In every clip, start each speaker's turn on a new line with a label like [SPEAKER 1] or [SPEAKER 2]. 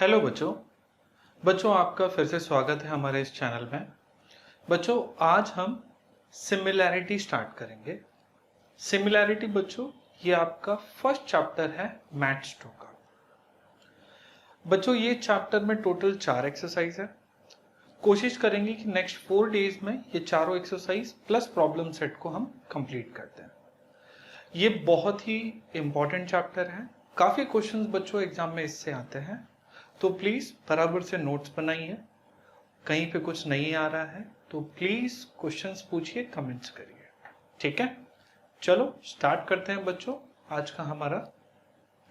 [SPEAKER 1] Hello बच्चों आपका फिर से स्वागत है हमारे इस चैनल में। बच्चों आज हम सिमिलैरिटी स्टार्ट करेंगे। सिमिलैरिटी बच्चों ये आपका फर्स्ट चैप्टर है मैथ्स 2 का। बच्चों ये चैप्टर में टोटल 4 एक्सरसाइज है। कोशिश करेंगे कि नेक्स्ट 4 डेज में ये चारों एक्सरसाइज प्लस प्रॉब्लम सेट को हम कंप्लीट करते हैं। ये बहुत ही इंपॉर्टेंट चैप्टर है, काफी क्वेश्चंस बच्चों एग्जाम में इससे आते हैं, तो प्लीज बराबर से नोट्स बनाइए। कहीं पे कुछ नहीं आ रहा है तो प्लीज क्वेश्चंस पूछिए, कमेंट्स करिए, ठीक है। चलो स्टार्ट करते हैं बच्चों आज का हमारा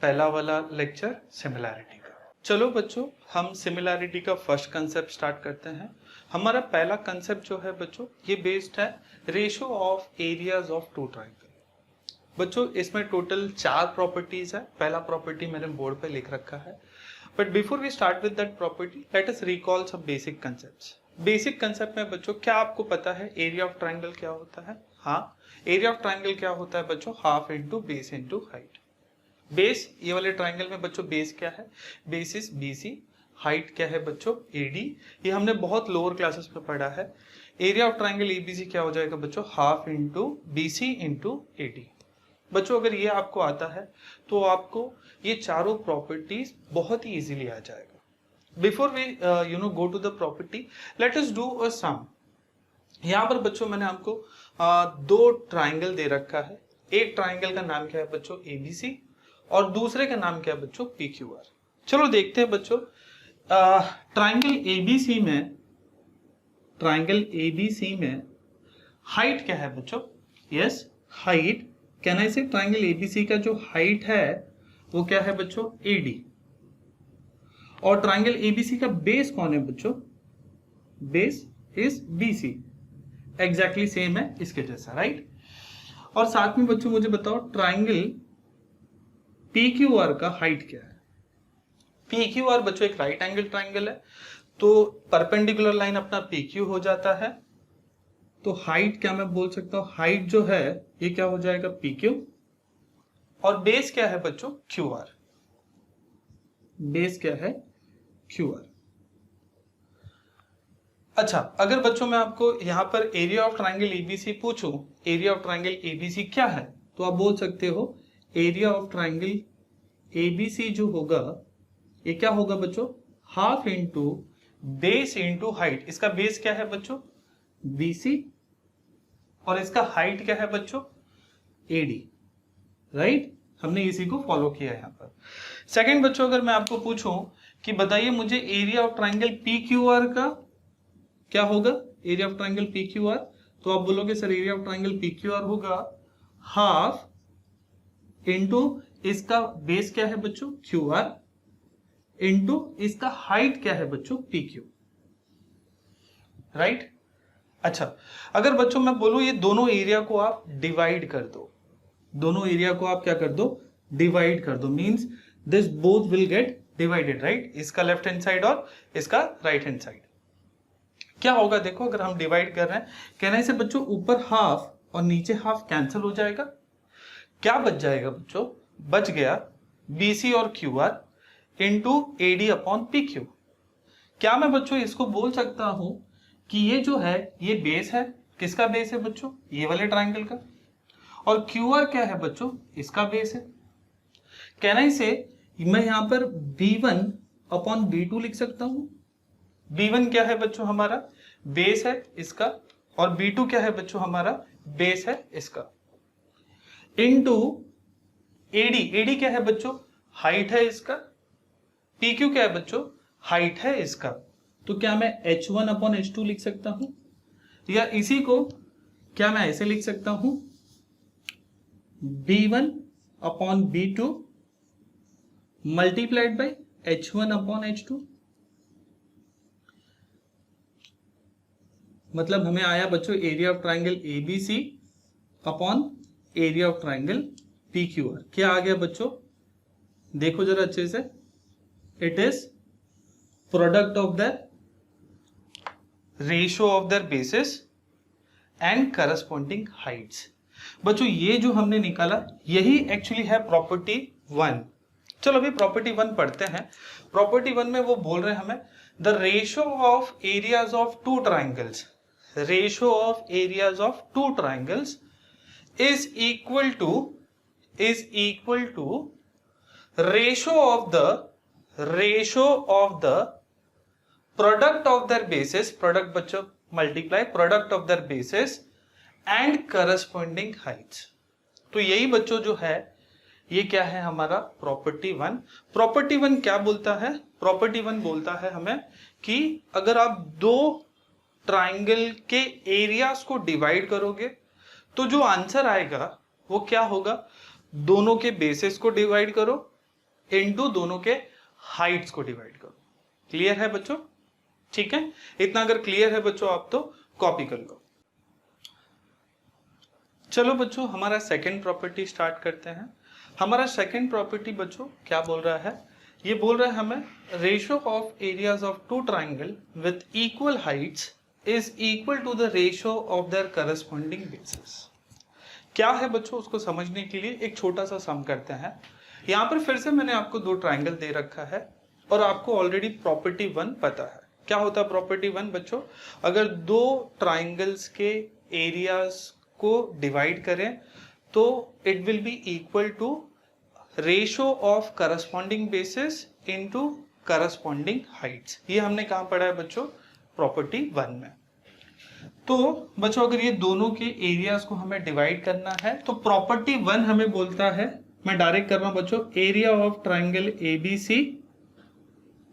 [SPEAKER 1] पहला वाला लेक्चर सिमिलैरिटी का। चलो बच्चों हम सिमिलैरिटी का फर्स्ट कंसेप्ट स्टार्ट करते हैं। हमारा पहला कंसेप्ट जो है बच्चों ये बेस्ड है ratio of areas of two triangle. बच्चों इसमें टोटल 4 प्रॉपर्टीज है। पहला प्रॉपर्टी मैंने बोर्ड पे लिख रखा है, but before we start with that property let us recall some basic concepts. Basic concept में बच्चों क्या आपको पता है एरिया ऑफ ट्रायंगल क्या होता है? हाँ, एरिया ऑफ ट्रायंगल क्या होता है बच्चों? Half into base into height. Base ये वाले ट्रायंगल में बच्चों बेस क्या है? Base is BC। हाइट क्या है बच्चों? AD। ये हमने बहुत लोअर क्लासेस में पढ़ा है। एरिया ऑफ ट्रायंगल ABC क्या हो जाएगा बच्चों? Half into BC into AD। बच्चों अगर ये आपको आता है तो आपको ये चारों प्रॉपर्टीज बहुत ही इजीली आ जाएगा। Before we go to the property let us do a sum. यहाँ पर बच्चों मैंने आपको 2 ट्राइंगल दे रखा है। एक ट्राइंगल का नाम क्या है बच्चों? ABC, और दूसरे का नाम क्या है बच्चों? PQR। चलो देखते हैं बच्चों ट्राइंगल ABC में हाइट क्या है बच्चों? यस, हाइट कैन आई से ट्राइंगल ABC का जो हाइट है वो क्या है बच्चों? AD। और ट्राइंगल ABC का बेस कौन है बच्चों? Base is BC। Exactly same है इसके जैसा, राइट। और साथ में बच्चों मुझे बताओ ट्राइंगल PQR का हाइट क्या है? PQR बच्चों एक राइट एंगल ट्राइंगल है, तो परपेंडिकुलर लाइन अपना PQ हो जाता है। तो हाइट क्या मैं बोल सकता हूं? हाइट जो है ये क्या हो जाएगा? PQ। और बेस क्या है बच्चों? QR। बेस क्या है? QR। अच्छा, अगर बच्चों मैं आपको यहां पर एरिया ऑफ ट्राइंगल ABC पूछूं, एरिया ऑफ ट्राइंगल ABC क्या है, तो आप बोल सकते हो एरिया ऑफ ट्राइंगल ABC जो होगा ये क्या होगा बच्चों? Half into base into height. इसका बेस क्या है बच्चों? BC, और इसका हाइट क्या है बच्चों? AD, right. हमने इसी को फॉलो किया यहां पर। सेकंड बच्चों अगर मैं आपको पूछूं कि बताइए मुझे एरिया ऑफ ट्राइंगल PQR का क्या होगा? एरिया ऑफ ट्राइंगल PQR, तो आप बोलोगे sir area of triangle PQR होगा हाफ इंटू इसका बेस क्या है बच्चों? QR इंटू इसका हाइट क्या है बच्चों? PQ, right. अच्छा, अगर बच्चों मैं बोलूं ये दोनों एरिया को आप डिवाइड कर दो, दोनों एरिया को आप क्या कर दो? डिवाइड कर दो, means this both will get divided, right. इसका लेफ्ट हैंड साइड और इसका राइट हैंड साइड क्या होगा? देखो अगर हम डिवाइड कर रहे हैं कहने से बच्चों ऊपर हाफ और नीचे हाफ कैंसिल हो जाएगा। क्या बच जाएगा बच्चों? बच गया BC और QR into AD upon PQ। क्या मैं बच्चों इसको बोल सकता हूं कि ये जो है ये बेस है? किसका बेस है बच्चों? ये वाले ट्राइंगल का। और QR क्या है बच्चों? इसका बेस है। कहना से मैं यहां पर B1 अपॉन B2 लिख सकता हूं। B1 क्या है बच्चों? हमारा बेस है इसका, और B2 क्या है बच्चों? हमारा बेस है इसका, इनटू AD क्या है बच्चों? हाइट है इसका। PQ क्या है बच्चों? हाइट है इसका। तो क्या मैं H1 अपॉन H2 लिख सकता हूं, या इसी को क्या मैं ऐसे लिख सकता हूं? B1 upon B2 multiplied by H1 upon H2। मतलब हमें आया बच्चों area of triangle ABC upon area of triangle PQR। क्या आ गया बच्चों? देखो जरा अच्छे से, it is product of the ratio of there basis and corresponding Heights. बच्चों ये जो हमने निकाला यही एक्चुअली है प्रॉपर्टी 1। चलो अभी प्रॉपर्टी 1 पढ़ते हैं। प्रॉपर्टी 1 में वो बोल रहे हैं हमें the ratio of areas of two triangles, ratio of areas of two triangles is equal to ratio of the product of their bases, product बच्चों multiply product of their bases and corresponding heights। तो यही बच्चों जो है ये क्या है हमारा प्रॉपर्टी 1। प्रॉपर्टी 1 क्या बोलता है? प्रॉपर्टी 1 बोलता है हमें कि अगर आप दो ट्राइंगल के एरियाज को डिवाइड करोगे तो जो आंसर आएगा वो क्या होगा, दोनों के बेसिस को डिवाइड करो इनटू दोनों के हाइट्स को डिवाइड करो। क्लियर है बच्चों? ठीक है, इतना अगर क्लियर है बच्चों आप तो कॉपी कर लो। चलो बच्चों हमारा सेकंड प्रॉपर्टी स्टार्ट करते हैं। हमारा सेकंड प्रॉपर्टी बच्चों क्या बोल रहा है? ये बोल रहा है हमें ratio of areas of two triangle with equal heights is equal to the ratio of their corresponding bases. क्या है बच्चों, उसको समझने के लिए एक छोटा सा सम करते हैं। यहाँ पर फिर से मैंने आपको दो ट्राइंगल दे रखा है और आपको ऑलरेडी प्रॉपर्टी 1 पता है। क्या होता है प्रॉपर्टी 1 बच्चों? अगर दो ट्राइंगल्स के एरियाज को डिवाइड करें तो it will be equal to ratio of corresponding bases into corresponding heights. ये हमने कहाँ पढ़ा है बच्चों? प्रॉपर्टी 1 में। तो बच्चों अगर ये दोनों के एरियाज को हमें डिवाइड करना है तो प्रॉपर्टी 1 हमें बोलता है, मैं डायरेक्ट कर रहा हूं बच्चों, area of triangle ABC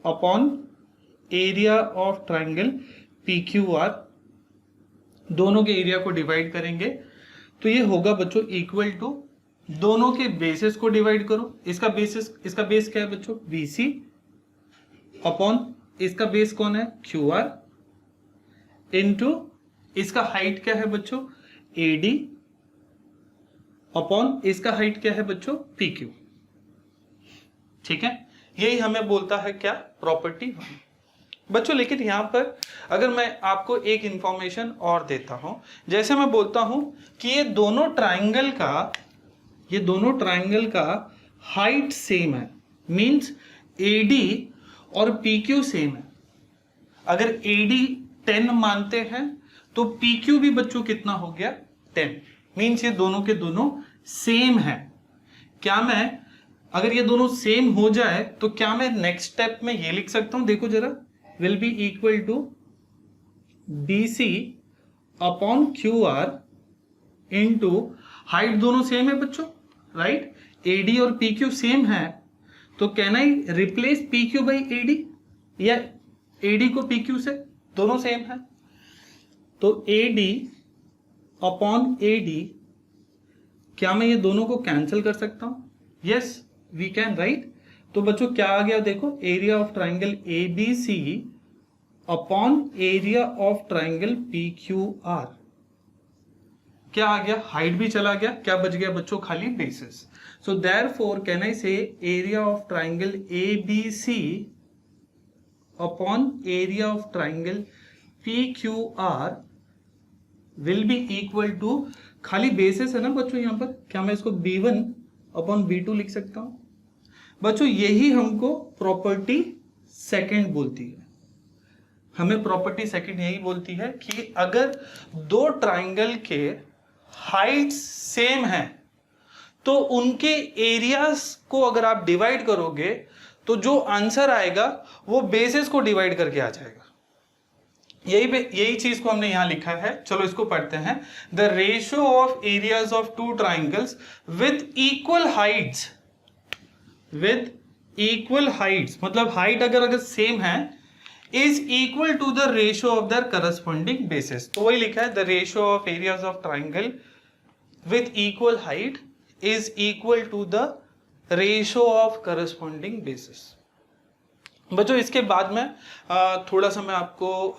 [SPEAKER 1] upon area of triangle PQR, दोनों के एरिया को डिवाइड करेंगे तो ये होगा बच्चों इक्वल टू दोनों के बेसिस को डिवाइड करो। इसका बेस क्या है बच्चों? BC अपॉन इसका बेस कौन है? QR इनटू इसका हाइट क्या है बच्चों? AD अपॉन इसका हाइट क्या है बच्चों? PQ। ठीक है, यही हमें बोलता है क्या? प्रॉपर्टी 1 बच्चों। लेकिन यहां पर अगर मैं आपको एक इंफॉर्मेशन और देता हूं, जैसे मैं बोलता हूं कि ये दोनों ट्राइंगल का हाइट सेम है, मींस AD और PQ सेम है। अगर AD 10 मानते हैं तो PQ भी बच्चों कितना हो गया? 10। मींस ये दोनों के दोनों सेम है। क्या मैं अगर ये दोनों सेम हो जाए तो क्या मैं नेक्स्ट स्टेप में ये लिख सकता हूं? देखो जरा, will be equal to BC upon QR into height दोनों सेम है बच्चों, राइट? AD और PQ सेम है तो can I replace PQ by AD या AD को PQ से? दोनों सेम है तो AD अपॉन AD, क्या मैं ये दोनों को कैंसिल कर सकता हूं? Yes we can, right? तो बच्चों क्या आ गया देखो, area of triangle ABC upon area of triangle PQR। क्या आ गया? हाइट भी चला गया, क्या बच गया बच्चों? खाली bases. So therefore can I say area of triangle ABC upon area of triangle PQR will be equal to, खाली बेसिस है ना बच्चों यहाँ पर, क्या मैं इसको B1 अपॉन B2 लिख सकता हूं? बच्चों यही हमको प्रॉपर्टी सेकंड बोलती है। हमें प्रॉपर्टी सेकंड यही बोलती है कि अगर दो ट्राइंगल के हाइट सेम है तो उनके एरियाज को अगर आप डिवाइड करोगे तो जो आंसर आएगा वो बेसिस को डिवाइड करके आ जाएगा। यही चीज को हमने यहां लिखा है। चलो इसको पढ़ते हैं। The ratio of areas of two triangles with equal heights, मतलब हाइट अगर सेम है, is equal to the ratio of their corresponding bases. तो वही लिखा है, the ratio of areas of triangle with equal height is equal to the ratio of corresponding bases. बच्चों इसके बाद में थोड़ा सा मैं आपको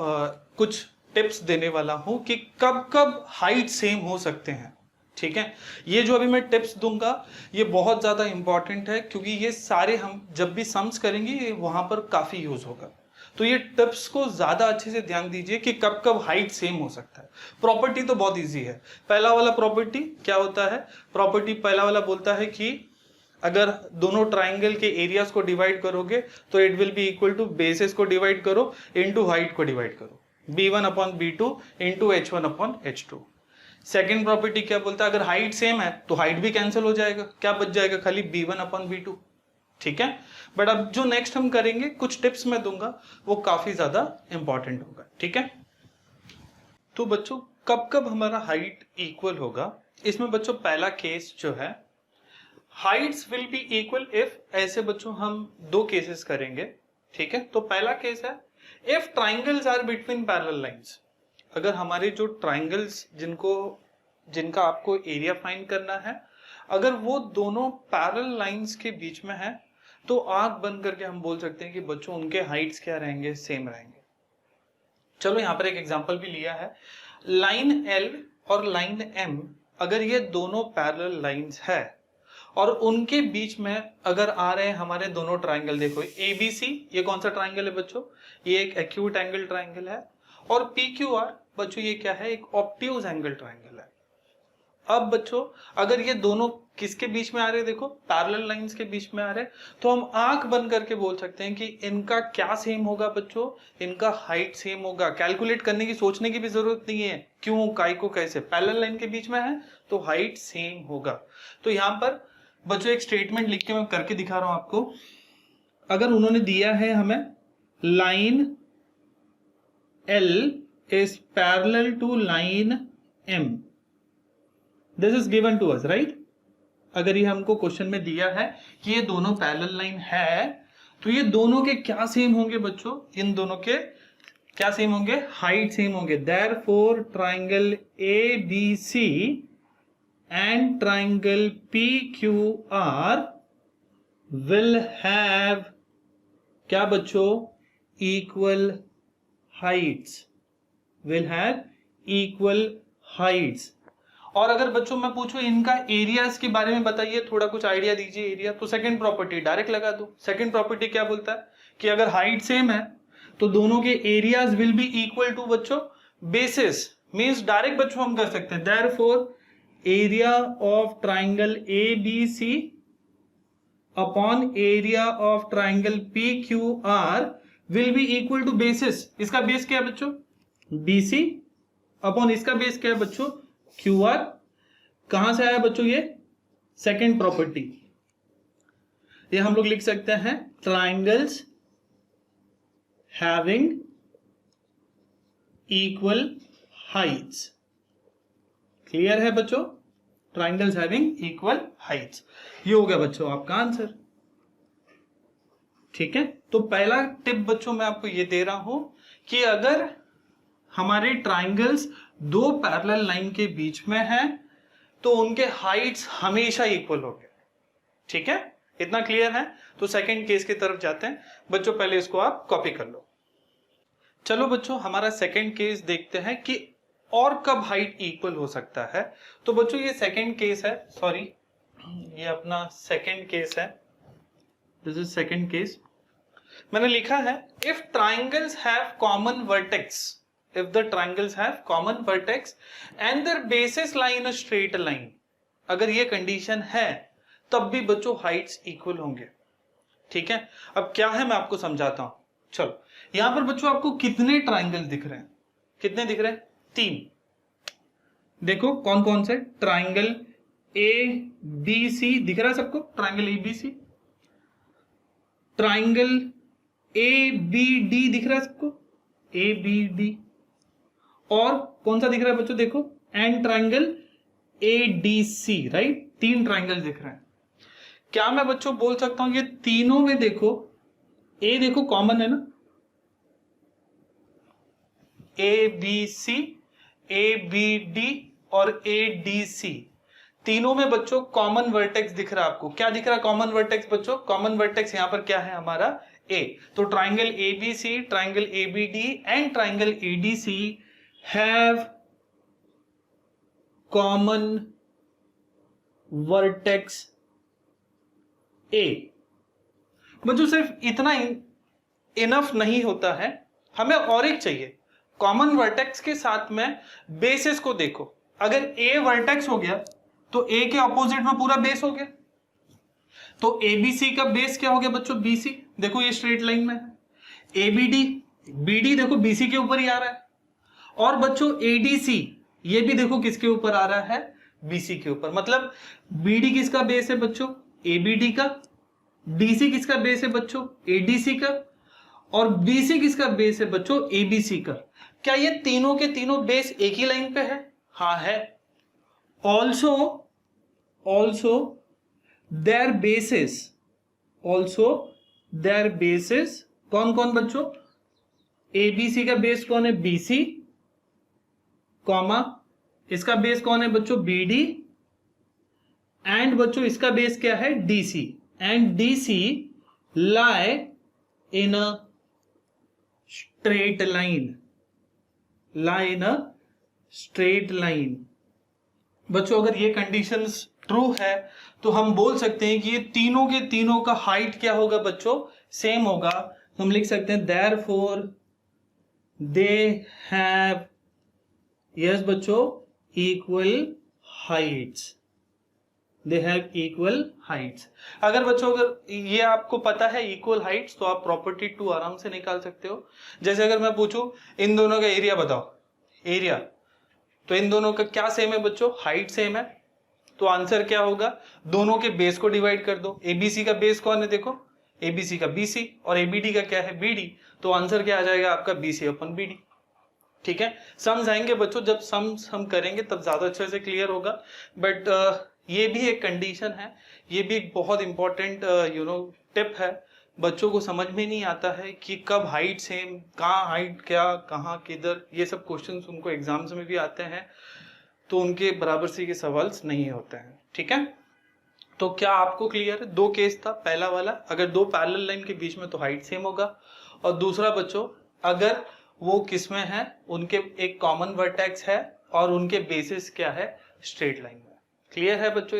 [SPEAKER 1] कुछ टिप्स देने वाला हूं कि कब कब हाइट सेम हो सकते हैं। ठीक है, ये जो अभी मैं टिप्स दूंगा ये बहुत ज्यादा इंपॉर्टेंट है क्योंकि ये सारे हम जब भी सम्स करेंगे ये वहां पर काफी यूज होगा। तो ये टिप्स को ज्यादा अच्छे से ध्यान दीजिए कि कब कब हाइट सेम हो सकता है। प्रॉपर्टी तो बहुत इजी है। पहला वाला प्रॉपर्टी क्या होता है? प्रॉपर्टी पहला वाला बोलता है कि अगर दोनों ट्राइंगल के एरियाज को डिवाइड करोगे तो it will be equal to bases को डिवाइड करो इनटू हाइट को डिवाइड करो, b1 upon b2 into h1 upon h2। Second property क्या बोलता है, अगर हाइट सेम है तो हाइट भी कैंसिल हो जाएगा, क्या बच जाएगा, खाली b1 अपॉन b2। ठीक है, बट अब जो नेक्स्ट हम करेंगे कुछ टिप्स मैं दूंगा वो काफी ज्यादा इंपॉर्टेंट होगा। ठीक है, तो बच्चों कब कब हमारा हाइट इक्वल होगा, इसमें बच्चों पहला केस जो है Heights will be equal if, ऐसे बच्चों हम दो केसेस करेंगे। ठीक है, तो पहला केस है if triangles are between parallel lines, अगर हमारे जो ट्राइंगल्स जिनका आपको एरिया फाइंड करना है, अगर वो दोनों पैरेलल लाइंस के बीच में है तो आंख बंद करके हम बोल सकते हैं कि बच्चों उनके हाइट्स क्या रहेंगे, सेम रहेंगे। चलो यहां पर एक एग्जांपल भी लिया है, लाइन L और लाइन M, अगर ये दोनों पैरेलल लाइंस है और उनके बीच में अगर आ रहे हैं हमारे दोनों ट्राइंगल, देखो ABC, ये कौन सा ट्राइंगल है बच्चों, ये एक एक्यूट एंगल ट्राइंगल है, और PQR बच्चों ये क्या है, एक ऑब्ट्यूज एंगल ट्राइंगल है। अब बच्चों अगर ये दोनों किसके बीच में आ रहे हैं, देखो पैरेलल लाइंस के बीच में आ रहे हैं, तो हम आंख बंद करके बोल सकते हैं कि इनका क्या सेम होगा बच्चों, इनका हाइट सेम होगा। कैलकुलेट करने की, सोचने की भी जरूरत नहीं है, क्यों, काय को, कैसे, पैरेलल लाइन के बीच में है तो हाइट सेम होगा। तो यहां पर बच्चों एक स्टेटमेंट लिख के मैं करके दिखा रहा हूं आपको। अगर उन्होंने दिया है हमें line L is parallel to line M, this is given to us, right? अगर ये हमको क्वेश्चन में दिया है कि ये दोनों पैरेलल लाइन है तो ये दोनों के क्या सेम होंगे बच्चों, इन दोनों के क्या सेम होंगे, हाइट सेम होंगे। Therefore triangle ABC and triangle PQR will have क्या बच्चों, equal Heights, will have equal Heights. और अगर बच्चों मैं पूछूं इनका एरियाज के बारे में बताइए, थोड़ा कुछ आइडिया दीजिए एरिया, तो सेकंड प्रॉपर्टी डायरेक्ट लगा दो। सेकंड प्रॉपर्टी क्या बोलता है कि अगर हाइट सेम है तो दोनों के areas will be equal to बच्चों बेसिस, मींस डायरेक्ट बच्चों हम कर सकते हैं, therefore area of triangle ABC upon area of triangle PQR will be equal to bases. इसका बेस क्या है बच्चों, BC अपॉन इसका बेस क्या है बच्चों, QR। कहां से आया बच्चों ये, सेकेंड प्रॉपर्टी। ये हम लोग लिख सकते हैं triangles having equal Heights. Clear है बच्चों, ट्राइंगल्स हैविंग इक्वल हाइट्स, ये हो गया बच्चों आपका आंसर। ठीक है, तो पहला टिप बच्चों मैं आपको ये दे रहा हूं कि अगर हमारे ट्राइंगल्स दो पैरेलल लाइन के बीच में हैं तो उनके हाइट्स हमेशा इक्वल होंगे। ठीक है, इतना क्लियर है। तो सेकंड केस की तरफ जाते हैं बच्चों, पहले इसको आप कॉपी कर लो। चलो बच्चों हमारा सेकंड केस देखते हैं कि और कब हाइट इक्वल हो सकता है। तो बच्चों ये सेकंड केस है, सॉरी ये अपना सेकंड केस है, दिस इज सेकंड केस। मैंने लिखा है if triangles have common vertex, if the triangles have common vertex and their bases lie in a straight line, अगर ये कंडीशन है तब भी बच्चों हाइट्स इक्वल होंगे। ठीक है, अब क्या है मैं आपको समझाता हूं। चलो यहां पर बच्चों आपको कितने ट्राइंगल दिख रहे हैं, कितने दिख रहे हैं, 3। देखो कौन कौन से, ट्राइंगल ABC दिख रहा है सबको, ट्राइंगल ABC, ट्राइंगल ABD दिख रहा है सबको, ABD, और कौन सा दिख रहा है बच्चों, देखो and triangle ADC, right, 3 triangle दिख रहे हैं। क्या मैं बच्चों बोल सकता हूं ये तीनों में देखो A देखो कॉमन है ना, ABC, ABD और ADC, तीनों में बच्चों कॉमन वर्टेक्स दिख रहा है आपको। क्या दिख रहा है कॉमन वर्टेक्स बच्चों, कॉमन वर्टेक्स यहां पर क्या है हमारा A। तो triangle ABC, triangle ABD and triangle ADC have common vertex A। बच्चों सिर्फ इतना इनफ नहीं होता है, हमें और एक चाहिए। कॉमन वर्टेक्स के साथ में बेसिस को देखो, अगर A वर्टेक्स हो गया तो A के ऑपोजिट में पूरा बेस हो गया। तो एबीसी का बेस क्या हो गया बच्चों, बीसी। देखो ये स्ट्रेट लाइन में है। एबीडी, बीडी देखो बीसी के ऊपर ही आ रहा है। और बच्चों एडीसी, ये भी देखो किसके ऊपर आ रहा है, बीसी के ऊपर। मतलब बीडी किसका बेस है बच्चों, एबीडी का। डीसी किसका बेस है बच्चों, एडीसी का। और बीसी किसका बेस है बच्चों, एबीसी का। क्या ये तीनों के तीनों बेस एक ही लाइन पे है, हाँ है। ऑल्सो देयर बेसिस कौन कौन बच्चों, एबीसी का बेस कौन है, बीसी, कॉमा इसका बेस कौन है बच्चों, बीडी, एंड बच्चों इसका बेस क्या है, DC. And DC lie in a straight line। बच्चों अगर ये कंडीशंस ट्रू है तो हम बोल सकते हैं कि ये तीनों के तीनों का हाइट क्या होगा बच्चों, सेम होगा। तो हम लिख सकते हैं therefore they have, यस बच्चों, equal heights. They have equal Heights. अगर बच्चों अगर ये आपको पता है इक्वल हाइट्स, तो आप प्रॉपर्टी 2 आराम से निकाल सकते हो। जैसे अगर मैं पूछूं इन दोनों का एरिया बताओ, एरिया, तो इन दोनों का क्या सेम है बच्चों, हाइट सेम है। तो आंसर क्या होगा, दोनों के बेस को डिवाइड कर दो। एबीसी का बेस कौन है, देखो एबीसी का बीसी, और एबीडी का क्या है, बीडी। तो आंसर क्या आ जाएगा आपका, बीसी अपन बीडी। ठीक है, सम्स आएंगे बच्चों, जब सम्स हम करेंगे तब ज्यादा अच्छे से क्लियर होगा। बट ये भी एक कंडीशन है, ये भी एक बहुत इंपॉर्टेंट टिप है। बच्चों को समझ में नहीं आता है कि कब हाइट सेम, कहाँ हाइट क्या, कहाँ किधर, ये सब क्वेश्चंस उनको एग्जाम्स में भी आते हैं, तो उनके बराबर से के सवाल नहीं होते हैं। ठीक है, तो क्या आपको क्लियर है, 2 केस था। पहला वाला अगर 2 पैरेलल लाइन के बीच में तो हाइट सेम होगा, और दूसरा बच्चों अगर वो किसमें है, उनके एक कॉमन वर्टेक्स है और उनके बेसिस क्या है, स्ट्रेट लाइन में। क्लियर है बच्चों,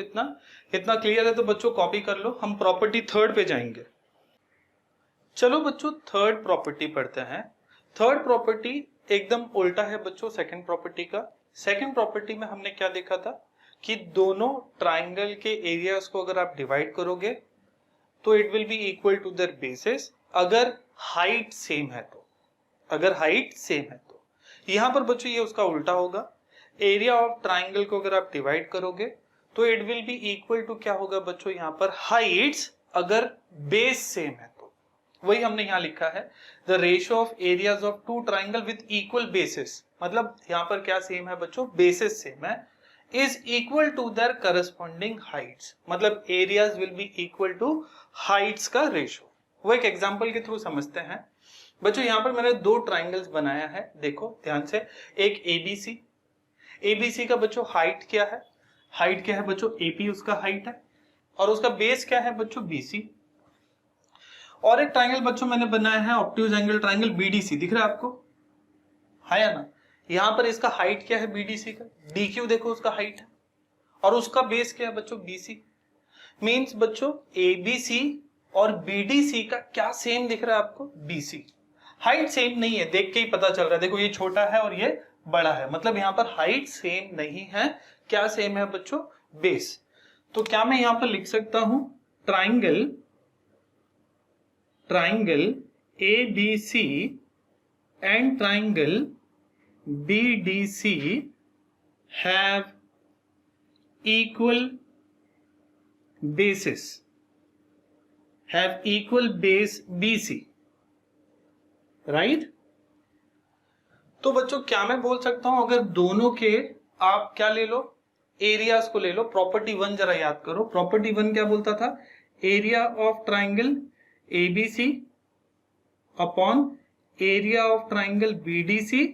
[SPEAKER 1] इतना क्लियर है तो बच्चों कॉपी कर लो। हम प्रॉपर्टी 3 पे जाएंगे। चलो बच्चों 3rd प्रॉपर्टी पढ़ते हैं। 3rd प्रॉपर्टी एकदम उल्टा है बच्चों सेकंड प्रॉपर्टी का। सेकंड प्रॉपर्टी में हमने क्या देखा था कि दोनों ट्राइंगल के एरियाज को अगर आप डिवाइड करोगे तो it will be equal to their bases, अगर हाइट सेम है तो। अगर हाइट सेम है तो यहां पर बच्चों ये उसका उल्टा होगा। एरिया ऑफ ट्राइंगल को अगर आप डिवाइड करोगे तो it will be equal to क्या होगा बच्चों, यहां पर हाइट्स अगर बेस सेम है तो। वही हमने यहां लिखा है, the ratio of areas of 2 triangle with equal bases. मतलब यहां पर क्या सेम है बच्चों, बेसिस सेम है, is equal to their corresponding heights. मतलब areas will be equal to heights का रेशियो। वो एक एग्जांपल के थ्रू समझते हैं बच्चों। यहां पर मैंने 2 ट्राइंगल्स बनाया है, देखो ध्यान से। एक एबीसी, एबीसी का बच्चों हाइट क्या है, हाइट क्या है बच्चों, एपी उसका हाइट है, और उसका बेस क्या है बच्चों, बीसी। और एक ट्राइंगल बच्चों मैंने बनाया है ऑब्ट्यूज एंगल ट्राइंगल बीडीसी, दिख रहा है आपको, है या ना। यहां पर इसका हाइट क्या है बीडीसी का, डीक्यू देखो उसका हाइट है, और उसका बेस क्या है बच्चों, बीसी। मींस बच्चों एबीसी और बीडीसी का क्या सेम दिख रहा है आपको, बीसी। हाइट सेम नहीं है, देख के ही पता चल रहा है। देखो ये छोटा है और ये बड़ा है, मतलब यहां पर हाइट सेम नहीं है। क्या सेम है बच्चों, बेस। तो क्या मैं यहां पर लिख सकता हूं, triangle ABC and triangle BDC have equal basis, have equal base BC, right. तो बच्चों क्या मैं बोल सकता हूं, अगर दोनों के आप क्या ले लो, एरियाज को ले लो। प्रॉपर्टी 1 जरा याद करो, प्रॉपर्टी 1 क्या बोलता था, area of triangle ABC upon area of triangle BDC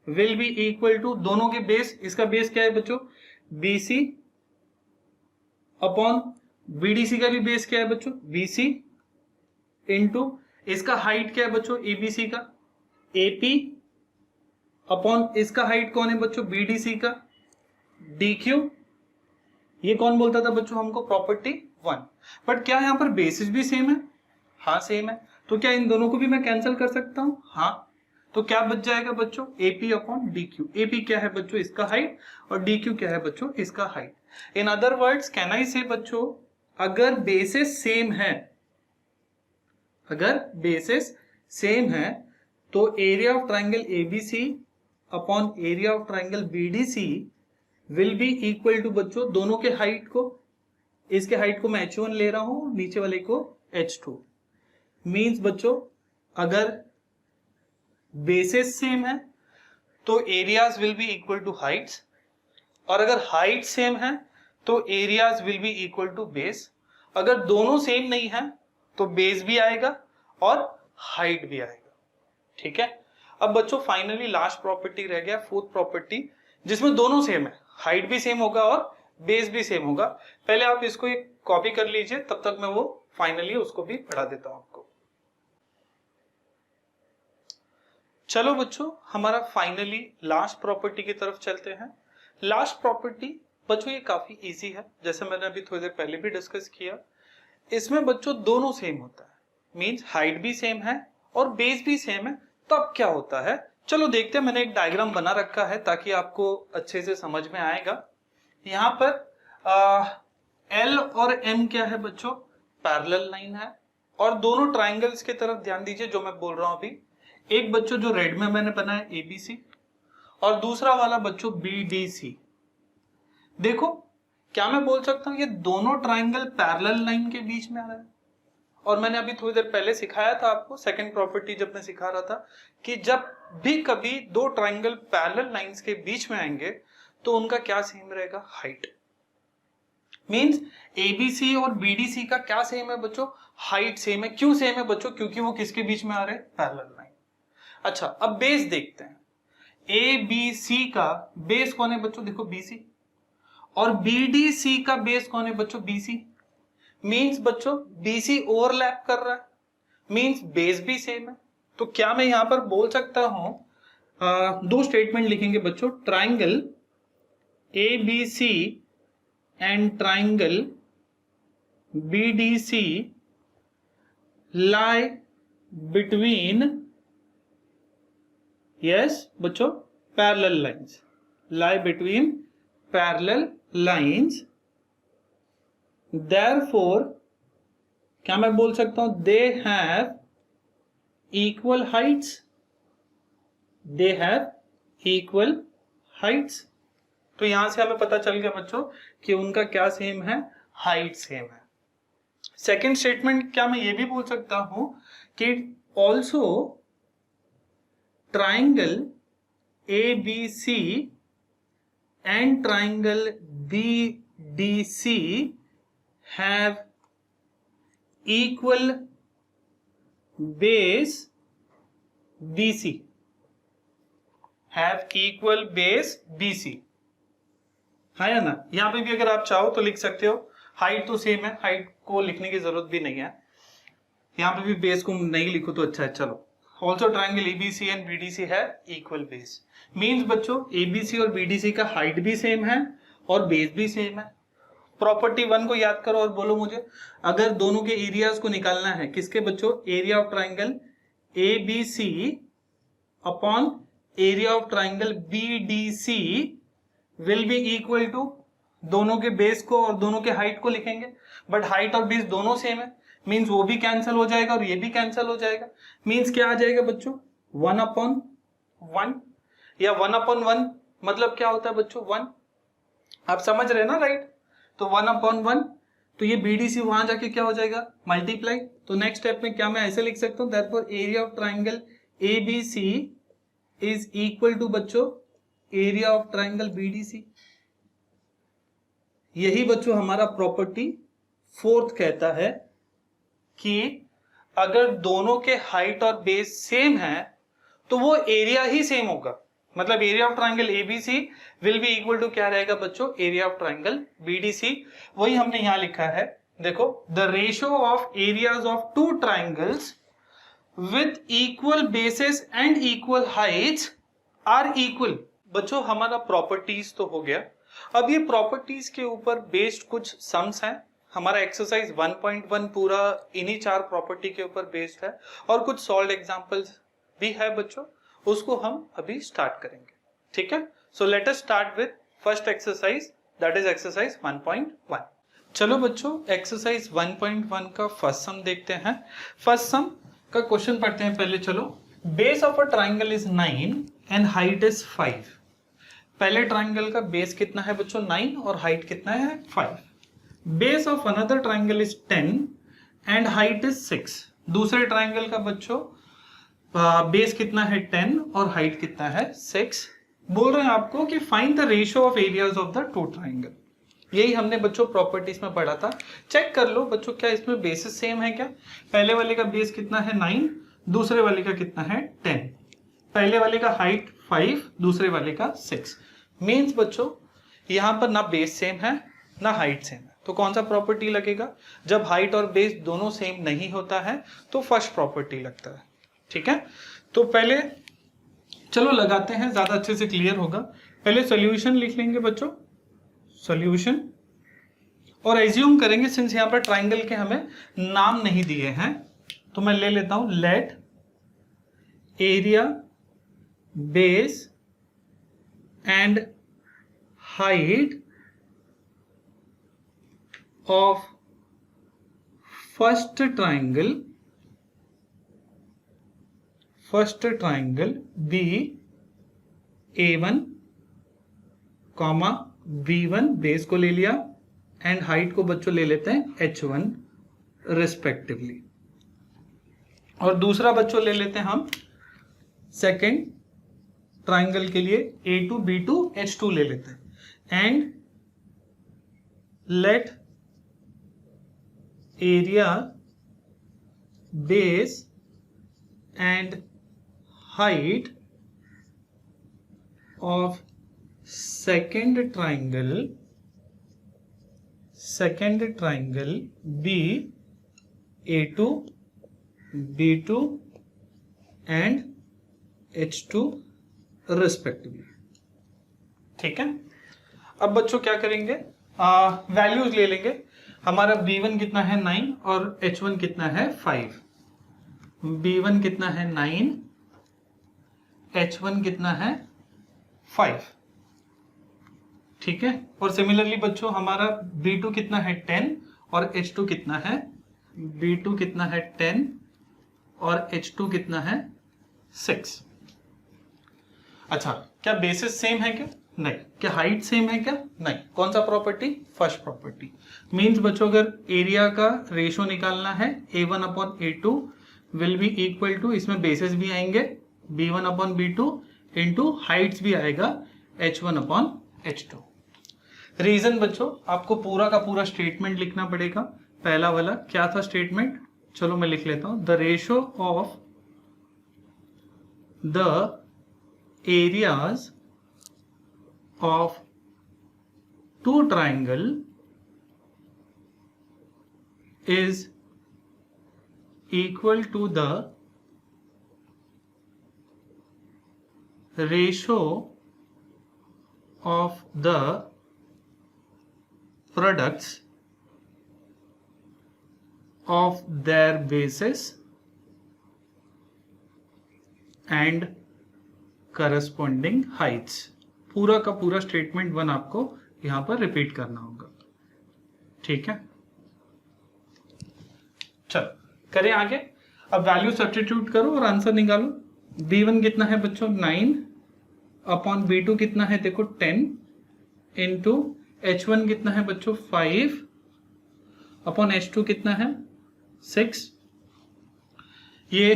[SPEAKER 1] will be equal to, दोनों के बेस, इसका बेस क्या है बच्चों, BC अपॉन BDC का भी बेस क्या है बच्चों, BC, इंटू इसका हाइट क्या है बच्चों, ABC का, AP अपॉन इसका हाइट कौन है बच्चों, BDC का, DQ। ये कौन बोलता था बच्चों हमको, प्रॉपर्टी 1। बट क्या यहां पर बेसिस भी सेम है, हाँ सेम है। तो क्या इन दोनों को भी मैं कैंसिल कर सकता हूं, हाँ। तो क्या बच जाएगा बच्चों, AP अपॉन DQ। AP क्या है बच्चों, इसका हाइट, और DQ क्या है बच्चों, इसका height. In other words can I say बच्चों, अगर बेसिस सेम है, अगर बेसिस सेम है तो area of triangle ABC upon area of triangle BDC will be equal to बच्चों दोनों के हाइट को, इसके हाइट को मैं h1 ले रहा हूं, नीचे वाले को h2। मींस बच्चों अगर बेसिस सेम है तो areas will be equal to heights, और अगर हाइट सेम है तो areas will be equal to base. अगर दोनों सेम नहीं है तो बेस भी आएगा और हाइट भी आएगा। ठीक है, अब बच्चों फाइनली लास्ट प्रॉपर्टी रह गया, फोर्थ प्रॉपर्टी, जिसमें दोनों सेम है, हाइट भी सेम होगा और बेस भी सेम होगा। पहले आप इसको एक कॉपी कर लीजिए, तब तक मैं वो फाइनली उसको भी पढ़ा देता हूं आपको। चलो बच्चों हमारा फाइनली लास्ट प्रॉपर्टी की तरफ चलते हैं। लास्ट प्रॉपर्टी बच्चों ये काफी इजी है, जैसे मैंने अभी थोड़ी देर पहले भी डिस्कस किया। इसमें बच्चों दोनों सेम होता है, मींस हाइट भी सेम है और बेस भी सेम है। तो अब क्या होता है, चलो देखते हैं। मैंने एक डायग्राम बना रखा है ताकि आपको अच्छे से समझ में आएगा। यहाँ पर एल और एम क्या है बच्चों, पैरेलल लाइन है, और दोनों ट्राइंगल्स की तरफ ध्यान दीजिए जो मैं बोल रहा हूं अभी। एक बच्चों जो रेड में मैंने बनाया एबीसी, और दूसरा वाला बच्चों बीडीसी। देखो क्या मैं बोल सकता हूं, ये दोनों ट्राइंगल पैरेलल लाइन के बीच में आ रहा है। और मैंने अभी थोड़ी देर पहले सिखाया था आपको, सेकंड प्रॉपर्टी जब मैं सिखा रहा था, कि जब भी कभी दो ट्राइंगल पैरेलल लाइंस के बीच में आएंगे तो उनका क्या सेम रहेगा, हाइट। मींस एबीसी और बीडीसी का क्या सेम है बच्चों, हाइट सेम है। क्यों सेम है बच्चों, क्योंकि वो किसके बीच में आ रहे हैं, पैरेलल लाइन। अच्छा अब बेस देखते हैं। ए बी सी का बेस कौन है बच्चों, देखो बीसी, और बीडीसी का बेस कौन है बच्चों, बीसी। मींस बच्चों बीसी ओवरलैप कर रहा है, मींस बेस भी सेम है। तो क्या मैं यहां पर बोल सकता हूं, दो स्टेटमेंट लिखेंगे बच्चों, triangle A B C and triangle BDC lie between, yes बच्चों, parallel lines, lie between parallel lines, therefore क्या मैं बोल सकता हूं, they have equal heights, they have equal heights। तो यहां से हमें पता चल गया बच्चों कि उनका क्या सेम है, हाइट सेम है। सेकेंड स्टेटमेंट क्या मैं ये भी बोल सकता हूं कि also triangle ABC and triangle BDC have equal base BC, have equal base BC है या ना। यहां पे भी अगर आप चाहो तो लिख सकते हो, हाइट तो सेम है, हाइट को लिखने की जरूरत भी नहीं है, यहां पे भी बेस को नहीं लिखो तो अच्छा है। चलो also triangle ABC and BDC है इक्वल बेस। मींस बच्चों एबीसी और बीडीसी का हाइट भी सेम है और बेस भी सेम है। प्रॉपर्टी 1 को याद करो और बोलो मुझे, अगर दोनों के एरियाज को निकालना है, किसके बच्चों, area of triangle ABC upon area of triangle BDC will be equal to, दोनों के बेस को और दोनों के हाइट को लिखेंगे, बट हाइट और बेस दोनों सेम है, मींस वो भी कैंसिल हो जाएगा और ये भी कैंसिल हो जाएगा। मींस क्या आ जाएगा बच्चों, 1/1, या 1/1 मतलब क्या होता है बच्चों, 1। आप समझ रहे हैं ना, राइट। तो 1/1, तो ये बीडीसी वहां जाके क्या हो जाएगा, मल्टीप्लाई। तो नेक्स्ट स्टेप में क्या मैं ऐसे लिख सकता हूं, therefore area of triangle ABC is equal to बच्चों एरिया ऑफ ट्राइंगल बीडीसी। यही बच्चों हमारा प्रॉपर्टी 4th कहता है कि अगर दोनों के हाइट और बेस सेम है तो वो एरिया ही सेम होगा, मतलब area of triangle ABC will be equal to क्या रहेगा बच्चों, एरिया ऑफ ट्राइंगल बीडीसी। वही हमने यहां लिखा है, देखो, the ratio of areas of two triangles with equal bases and equal heights are equal. बच्चों हमारा प्रॉपर्टीज तो हो गया, अब ये प्रॉपर्टीज के ऊपर बेस्ड कुछ सम्स हैं। हमारा एक्सरसाइज 1.1 पूरा इन्हीं 4 प्रॉपर्टी के ऊपर बेस्ड है, और कुछ सॉल्व एग्जांपल्स भी है बच्चों, उसको हम अभी स्टार्ट करेंगे। ठीक है, so let us start with first exercise, that is exercise 1.1। चलो बच्चों एक्सरसाइज 1.1 का फर्स्ट सम देखते हैं। फर्स्ट सम का क्वेश्चन पढ़ते हैं पहले। चलो, base of a triangle is 9 and height is 5। पहले ट्राइंगल का बेस कितना है बच्चों 9 और हाइट कितना है 5। Base of another triangle is 10 and height is 6। दूसरे ट्राइंगल का बच्चों बेस कितना है 10 और हाइट कितना है 6। बोल रहे हैं आपको कि find the ratio of areas of the two triangle. यही हमने बच्चों प्रॉपर्टीज में पढ़ा था। चेक कर लो बच्चों क्या इसमें बेसिस सेम है क्या। पहले वाले का बेस कितना है 9, दूसरे वाले का कितना है 10। पहले वाले का हाइट 5, दूसरे वाले का 6। मीन्स बच्चों यहां पर ना बेस सेम है ना हाइट सेम है, तो कौन सा प्रॉपर्टी लगेगा। जब हाइट और बेस दोनों सेम नहीं होता है तो फर्स्ट प्रॉपर्टी लगता है। ठीक है, तो पहले चलो लगाते हैं, ज्यादा अच्छे से क्लियर होगा। पहले सॉल्यूशन लिख लेंगे बच्चों, सॉल्यूशन, और एज्यूम करेंगे सिंस यहां पर ट्राइंगल के हमें नाम नहीं दिए हैं तो मैं ले लेता हूं let area base and height of first triangle be A1 comma B1, base को ले लिया एंड हाइट को बच्चों ले लेते हैं H1 रिस्पेक्टिवली। और दूसरा बच्चों ले लेते हैं हम सेकेंड ट्राइंगल के लिए A2 B2 H2 ले लेते हैं and let area base and height of second triangle B A2 B2 and H2 respectively. ठीक है, अब बच्चों क्या करेंगे, वैल्यूज ले लेंगे। हमारा B1 कितना है 9 और H1 कितना है 5। B1 कितना है 9, H1 कितना है 5। ठीक है, और सिमिलरली बच्चों हमारा B2 कितना है 10 और H2 कितना है, B2 कितना है 10 और H2 कितना है 6। अच्छा, क्या बेसिस सेम है क्या, नहीं। क्या हाइट सेम है क्या, नहीं। कौन सा प्रॉपर्टी, फर्स्ट प्रॉपर्टी। मींस बच्चों अगर एरिया का रेशियो निकालना है A1 upon A2 will be equal to, इसमें बेसिस भी आएंगे B1 upon B2 into Heights भी आएगा H1 अपॉन H2। रीजन बच्चों आपको पूरा का पूरा स्टेटमेंट लिखना पड़ेगा। पहला वाला क्या था स्टेटमेंट, चलो मैं लिख लेता हूं। The ratio of the areas of two triangle is equal to the ratio of the products of their bases and corresponding heights। पूरा का पूरा स्टेटमेंट 1 आपको यहां पर रिपीट करना होगा। ठीक है, चलो करें आगे। अब वैल्यू सब्स्टिट्यूट करो और आंसर निकालो। B1 कितना है बच्चों 9 अपॉन B2 कितना है देखो 10 इंटू H1 कितना है बच्चों 5 अपॉन H2 कितना है 6। ये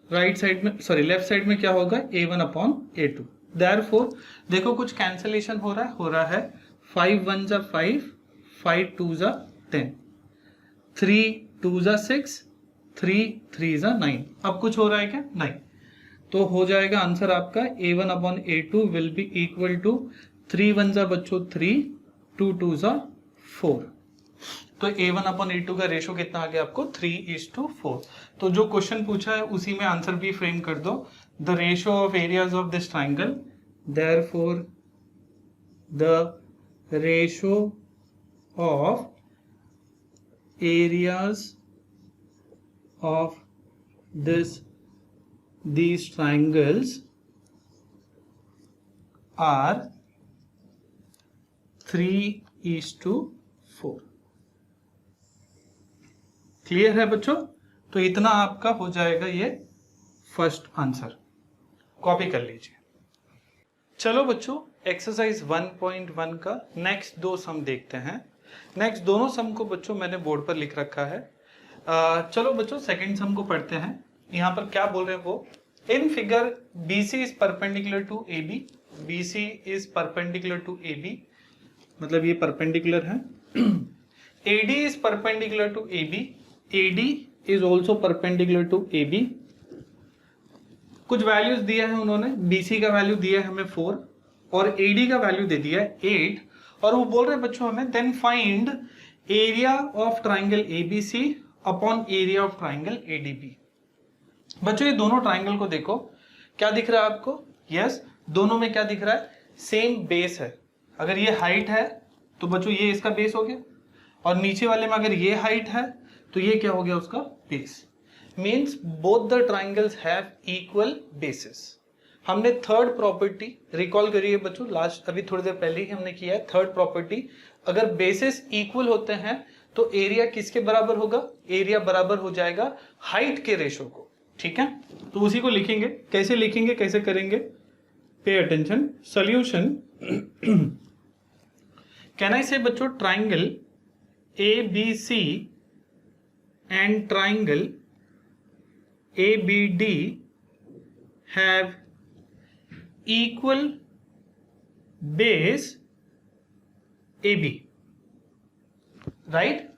[SPEAKER 1] राइट साइड में, सॉरी लेफ्ट साइड में क्या होगा A1 अपॉन A2। देयरफॉर देखो कुछ कैंसलेशन हो रहा है 5 1 जा 5, 5 2 जा 10, 3 2 जा 6, 3 3 जा 9। अब कुछ हो रहा है क्या, नहीं। तो हो जाएगा आंसर आपका A1 upon A2 will be equal to 3 1 जा बच्चों 3, 2 2 जा 4। तो A1 अपॉन A2 का रेशो कितना आ गया आपको 3:4। तो जो क्वेश्चन पूछा है उसी में आंसर भी फ्रेम कर दो। The ratio of areas of this triangle, therefore the ratio of areas of these triangles are 3:4। Clear है बच्चों? तो इतना आपका हो जाएगा ये फर्स्ट आंसर, कॉपी कर लीजिए। चलो बच्चों एक्सरसाइज 1.1 का नेक्स्ट दो सम देखते हैं। नेक्स्ट दोनों सम को बच्चों मैंने बोर्ड पर लिख रखा है। चलो बच्चों सेकंड सम को पढ़ते हैं। यहाँ पर क्या बोल रहे हैं वो, in figure BC is perpendicular to AB, BC is perpendicular to AB, मतलब ये परपेंडिकुलर है। AD is perpendicular to AB, AD is also perpendicular to AB। कुछ वैल्यूज दिया है उन्होंने, BC का वैल्यू दिया है हमें 4 और AD का वैल्यू दे दिया है 8, और वो बोल रहे हैं बच्चों हमें then find area of triangle ABC upon area of triangle ADB। बच्चों ये दोनों ट्राइंगल को देखो, क्या दिख रहा है आपको? यस, दोनों में क्या दिख रहा है? सेम बेस है। अगर ये हाइट है तो बच्चों ये इसका बेस हो गया, और नीचे वाले में अगर ये हाइट है तो ये क्या हो गया उसका base. Means both the triangles have equal basis. हमने थर्ड प्रॉपर्टी रिकॉल करी है बच्चों, लास्ट अभी थोड़ी देर पहले ही हमने किया है। थर्ड प्रॉपर्टी, अगर बेसिस इक्वल होते हैं तो एरिया किसके बराबर होगा? एरिया बराबर हो जाएगा हाइट के रेशो को। ठीक है, तो उसी को लिखेंगे। कैसे लिखेंगे, कैसे करेंगे? Pay attention. Solution, can I say बच्चों triangle ABC and triangle ABD have equal base AB, right?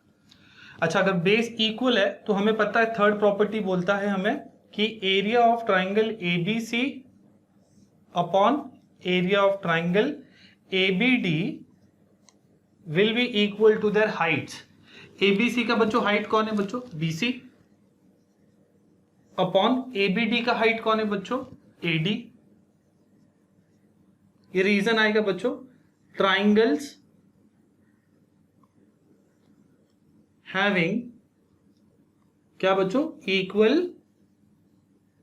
[SPEAKER 1] अच्छा, अगर बेस इक्वल है तो हमें पता है थर्ड प्रॉपर्टी बोलता है हमें कि area of triangle ABC upon area of triangle ABD will be equal to their heights. ABC का बच्चों हाइट कौन है बच्चों? BC अपॉन ABD का हाइट कौन है बच्चों? AD। ये रीजन आएगा बच्चों, ट्राइंगल्स हैविंग क्या बच्चों? Equal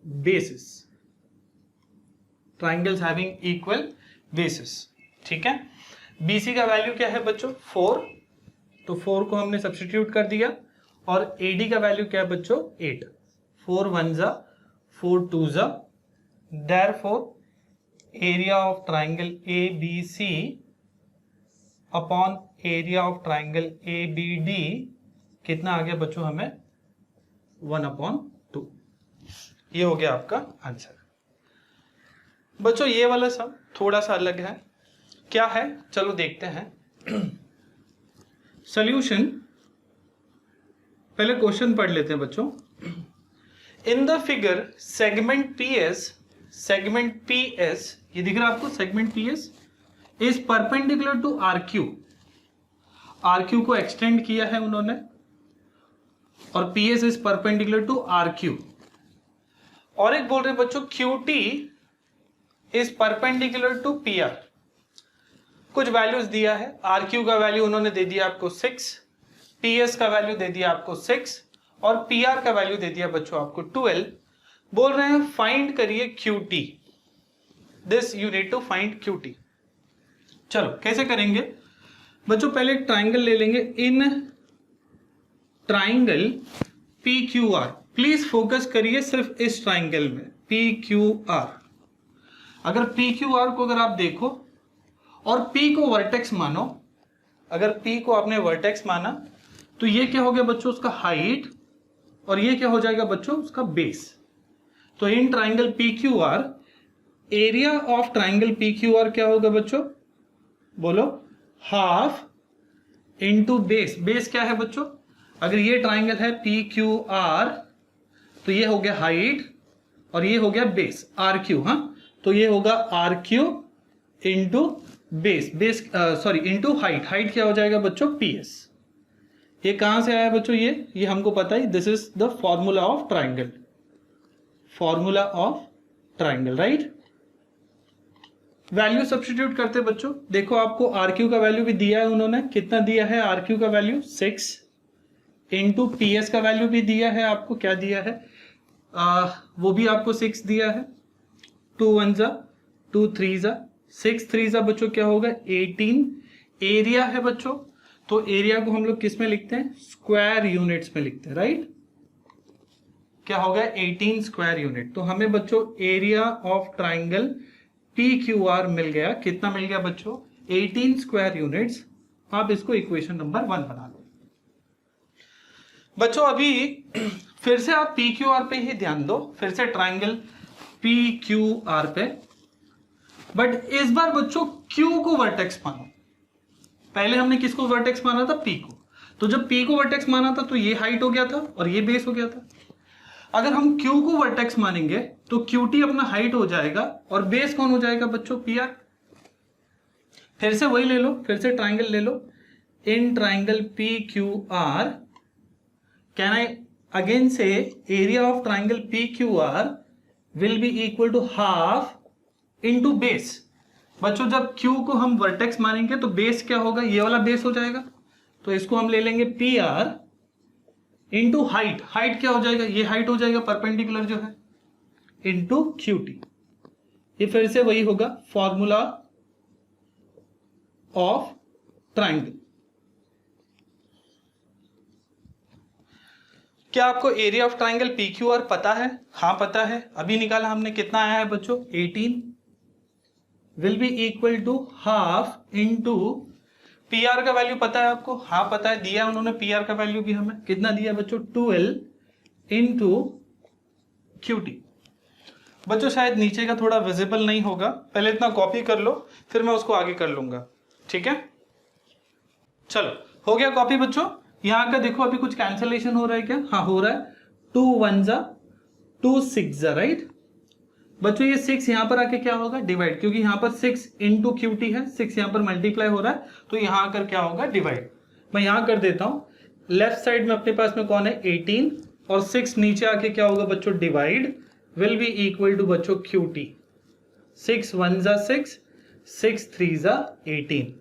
[SPEAKER 1] basis. Triangles having equal basis. ठीक है, BC का वैल्यू क्या है बच्चों? 4, तो 4 को हमने सब्स्टिट्यूट कर दिया, और AD का वैल्यू क्या है बच्चों? 8। 4 1 जा 4 2 जा, therefore area of triangle ABC upon area of triangle ABD कितना आ गया बच्चों? हमें 1/2। ये हो गया आपका आंसर। बच्चों ये वाला सब थोड़ा सा अलग है, क्या है चलो देखते हैं। सॉल्यूशन, पहले क्वेश्चन पढ़ लेते हैं बच्चों। In the figure segment PS, ये दिख रहा है आपको? Segment PS is perpendicular to RQ को एक्सटेंड किया है उन्होंने, और PS is perpendicular to RQ। और एक बोल रहे हैं बच्चों QT is perpendicular to PR। कुछ वैल्यूज दिया है, RQ का वैल्यू उन्होंने दे दिया आपको 6, PS का वैल्यू दे दिया आपको 6, और PR का वैल्यू दे दिया बच्चों आपको 12। बोल रहे हैं फाइंड करिए QT, this you need to find QT। चलो कैसे करेंगे बच्चों? पहले एक ट्राइंगल ले लेंगे, इन ट्राइंगल PQR। प्लीज फोकस करिए सिर्फ इस ट्राइंगल में, PQR। अगर PQR को अगर आप देखो और P को वर्टेक्स मानो, अगर P को आपने वर्टेक्स माना तो ये क्या हो गया बच्चों? उसका हाइट, और ये क्या हो जाएगा बच्चों? उसका बेस। तो इन triangle PQR area of triangle PQR क्या होगा बच्चों? बोलो, हाफ इंटू बेस। बेस क्या है बच्चों? अगर ये ट्राइंगल है PQR तो ये हो गया हाइट, और ये हो गया बेस RQ। हाँ, तो ये होगा RQ into base, into height. Height क्या हो जाएगा बच्चों? PS। ये कहां से आया बच्चों? ये हमको पता है, this is the formula of triangle, formula of triangle, right? Value substitute करते बच्चों। देखो आपको RQ का वैल्यू भी दिया है उन्होंने, कितना दिया है RQ का वैल्यू? 6, इंटू PS का वैल्यू भी दिया है आपको, क्या दिया है? वो भी आपको 6 दिया है। 2 1 जा 2 3 जा 6 3 जा बच्चों क्या होगा? 18। एरिया है बच्चों, तो एरिया को हम लोग किस में लिखते हैं, स्क्वायर यूनिट्स में लिखते हैं, राइट। क्या हो गया, 18 स्क्वायर यूनिट। तो हमें बच्चों एरिया ऑफ ट्राइंगल PQR मिल गया। कितना मिल गया बच्चों, 18 स्क्वायर यूनिट्स। आप इसको इक्वेशन नंबर 1 बना लो बच्चों। अभी फिर से आप PQR पे ही ध्यान दो, फिर से ट्राइंगल PQR पे, बट इस बार बच्चों Q को वर्टेक्स मानो। पहले हमने किसको वर्टेक्स माना था, P को। तो जब P को वर्टेक्स माना था तो ये हाइट हो गया था और ये बेस हो गया था। अगर हम Q को वर्टेक्स मानेंगे तो QT अपना हाइट हो जाएगा और बेस कौन हो जाएगा बच्चों, PR। फिर से वही ले लो, फिर से ट्राइंगल ले लो। In triangle PQR can I again say area of triangle PQR will be equal to half into base. बच्चों जब Q को हम वर्टेक्स मानेंगे तो बेस क्या होगा, ये वाला बेस हो जाएगा। तो इसको हम ले लेंगे PR इंटू हाइट। हाइट क्या हो जाएगा, ये हाइट हो जाएगा परपेंडिकुलर जो है, इंटू QT। ये फिर से वही होगा फॉर्मूला ऑफ ट्राइंगल। क्या आपको एरिया ऑफ ट्राइंगल PQR पता है? हाँ पता है, अभी निकाला हमने। कितना आया है बच्चों, 18 will be equal to half into PR का वैल्यू पता है आपको? हाँ पता है, दिया उन्होंने PR का वैल्यू भी हमें। कितना दिया बच्चों, 12 इंटू QT। बच्चों शायद नीचे का थोड़ा विजिबल नहीं होगा, पहले इतना कॉपी कर लो, फिर मैं उसको आगे कर लूंगा, ठीक है। चलो हो गया कॉपी बच्चों। यहां का देखो अभी कुछ कैंसलेशन हो रहा है क्या, हाँ हो रहा है। 2 1 जा 2 6 जा, राइट। बच्चों ये 6 यहां पर आके क्या होगा, डिवाइड, क्योंकि यहां पर 6 इंटू QT है, 6 यहां पर मल्टीप्लाई हो रहा है, तो यहां आकर क्या होगा, डिवाइड। मैं यहां कर देता हूं। लेफ्ट साइड में अपने पास में कौन है, 18, और 6 नीचे आके क्या होगा बच्चों, divide will be equal to बच्चों QT। 6 1 जा 6, 6 3 जा 18।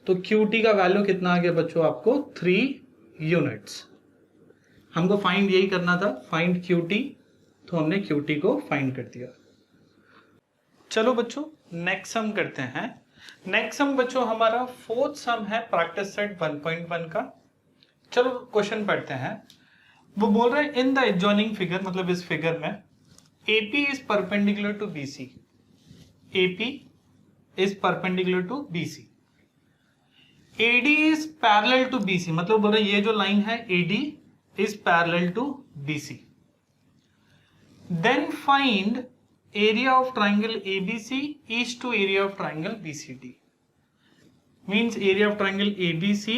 [SPEAKER 1] तो QT का वैल्यू कितना आ गया बच्चों आपको, 3 यूनिट्स। हमको फाइंड यही करना था, फाइंड QT, तो हमने QT को फाइंड कर दिया। चलो बच्चों नेक्स्ट सम करते हैं। नेक्स्ट सम बच्चों हमारा 4th सम है प्रैक्टिस सेट 1.1 का। चलो क्वेश्चन पढ़ते हैं। वो बोल रहे हैं इन द एडजॉइनिंग फिगर, मतलब इस फिगर में AP is perpendicular to BC। AP is perpendicular to BC। AD is parallel to BC, मतलब बोल रहे हैं ये जो लाइन है AD is parallel to BC। Then find area of triangle ABC is to area of triangle BCD। Means area of triangle ABC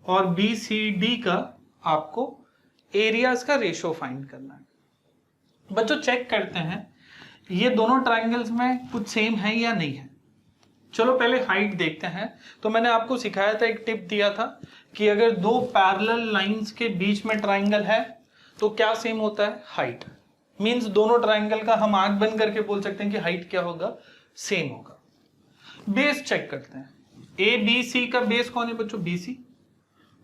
[SPEAKER 1] और BCD का आपको एरियाज का रेशो फाइंड करना है। बच्चों चेक करते हैं ये दोनों ट्राइंगल्स में कुछ सेम है या नहीं है। चलो पहले हाइट देखते हैं। तो मैंने आपको सिखाया था, एक टिप दिया था कि अगर दो पैरेलल लाइंस के बीच में ट्राइंगल है तो क्या सेम होता है, हाइट। मींस दोनों ट्राइंगल का हम आंख बंद करके बोल सकते हैं कि हाइट क्या होगा, सेम होगा। बेस चेक करते हैं। ABC का बेस कौन है बच्चों, BC,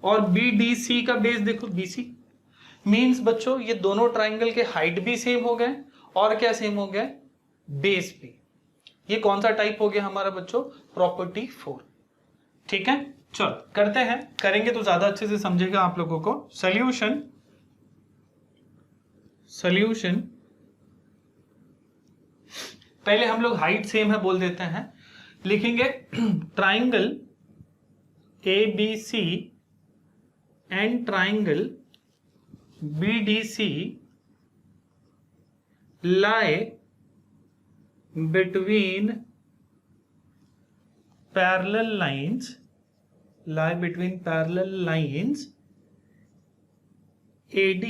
[SPEAKER 1] और BDC का बेस देखो BC। मींस बच्चों ये दोनों ट्राइंगल के हाइट भी सेम हो गए और क्या सेम हो गया, बेस भी। ये कौन सा टाइप हो गया हमारा बच्चों, प्रॉपर्टी 4। ठीक है, चलो करते हैं, करेंगे तो ज्यादा अच्छे से समझेगा आप लोगों को। सॉल्यूशन पहले हम लोग हाइट सेम है बोल देते हैं, लिखेंगे triangle ABC and triangle BDC lie between parallel lines AD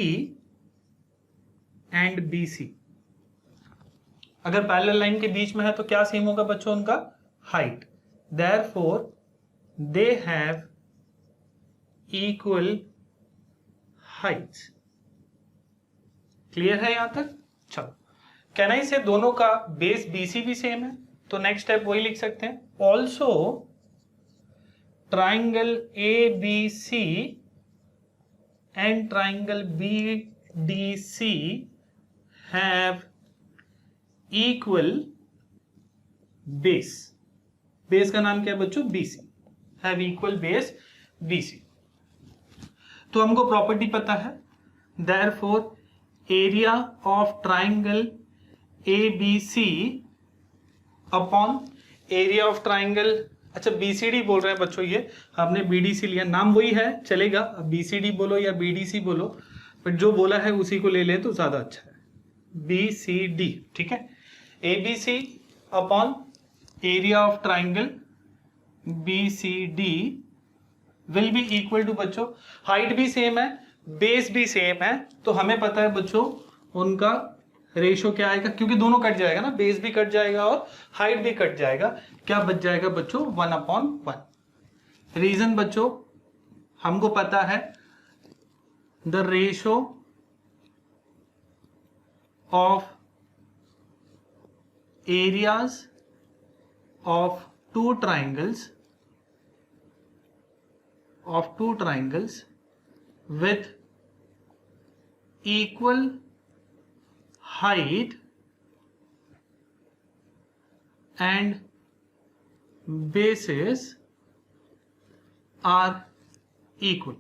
[SPEAKER 1] and BC। अगर पैरेलल लाइन के बीच में है तो क्या सेम होगा बच्चों, उनका height. Therefore they have equal Heights. Clear है यहां तक। चलो कैन आई से दोनों का बेस BC भी सेम है, तो नेक्स्ट स्टेप वही लिख सकते हैं। Also triangle ABC and triangle BDC have equal base. Base का नाम क्या है बच्चों, BC। Have equal base BC। तो हमको प्रॉपर्टी पता है, therefore area of triangle ABC upon area of triangle, अच्छा BCD बोल रहे हैं बच्चों, ये हमने BDC लिया, नाम वही है चलेगा, BCD बोलो या BDC बोलो, बट जो बोला है उसी को ले लें तो ज्यादा अच्छा है, BCD, ठीक है। ABC upon area of triangle BCD will be equal to बच्चों, हाइट भी सेम है, बेस भी सेम है, तो हमें पता है बच्चों उनका रेशो क्या आएगा, क्योंकि दोनों कट जाएगा ना, बेस भी कट जाएगा और हाइट भी कट जाएगा, क्या बच जाएगा बच्चों 1/1। रीजन बच्चों हमको पता है, the ratio of areas of two triangles with equal height and bases are equal।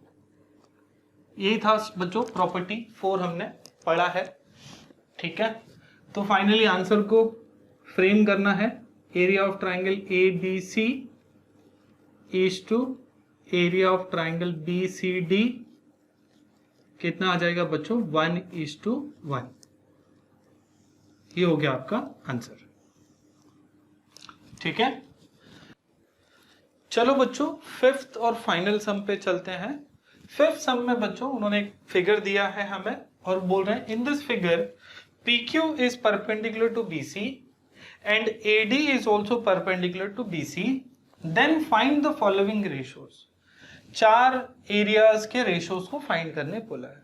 [SPEAKER 1] यही था बच्चों प्रॉपर्टी 4 हमने पढ़ा है, ठीक है। तो फाइनली आंसर को फ्रेम करना है, area of triangle ABC is to area of triangle BCD कितना आ जाएगा बच्चों 1:1। ये हो गया आपका आंसर, ठीक है। चलो बच्चों फिफ्थ और फाइनल सम पे चलते हैं। फिफ्थ सम में बच्चों उन्होंने एक फिगर दिया है हमें और बोल रहे हैं in this figure PQ is perpendicular to BC and AD is also perpendicular to BC, then find the following ratios. 4 areas के रेशियोज को फाइंड करने बोला है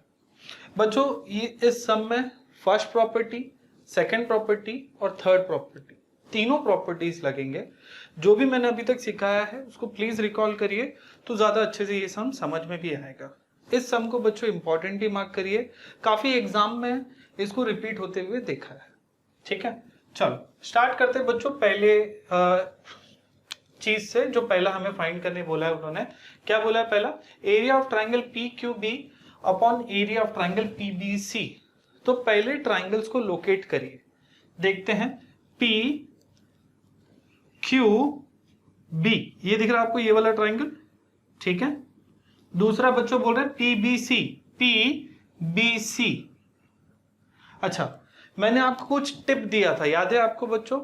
[SPEAKER 1] बच्चों। ये इस सम में फर्स्ट प्रॉपर्टी, सेकंड प्रॉपर्टी और थर्ड प्रॉपर्टी, तीनों प्रॉपर्टीज लगेंगे। जो भी मैंने अभी तक सिखाया है उसको प्लीज रिकॉल करिए तो ज्यादा अच्छे से ये सम समझ में भी आएगा। इस सम को बच्चों इंपॉर्टेंट ही मार्क करिए, काफी एग्जाम में इसको रिपीट होते हुए देखा है, ठीक है। चलो स्टार्ट करते हैं बच्चों पहले चीज से, जो पहला हमें फाइंड करने बोला है उन्होंने। क्या बोला है पहला, area of triangle PQB upon area of triangle PBC। तो पहले ट्राइंगल्स को लोकेट करिए, देखते हैं PQB, ये दिख रहा है आपको ये वाला ट्राइंगल, ठीक है। दूसरा बच्चों बोल रहे हैं PBC। अच्छा मैंने आपको कुछ टिप दिया था, याद है आपको बच्चों?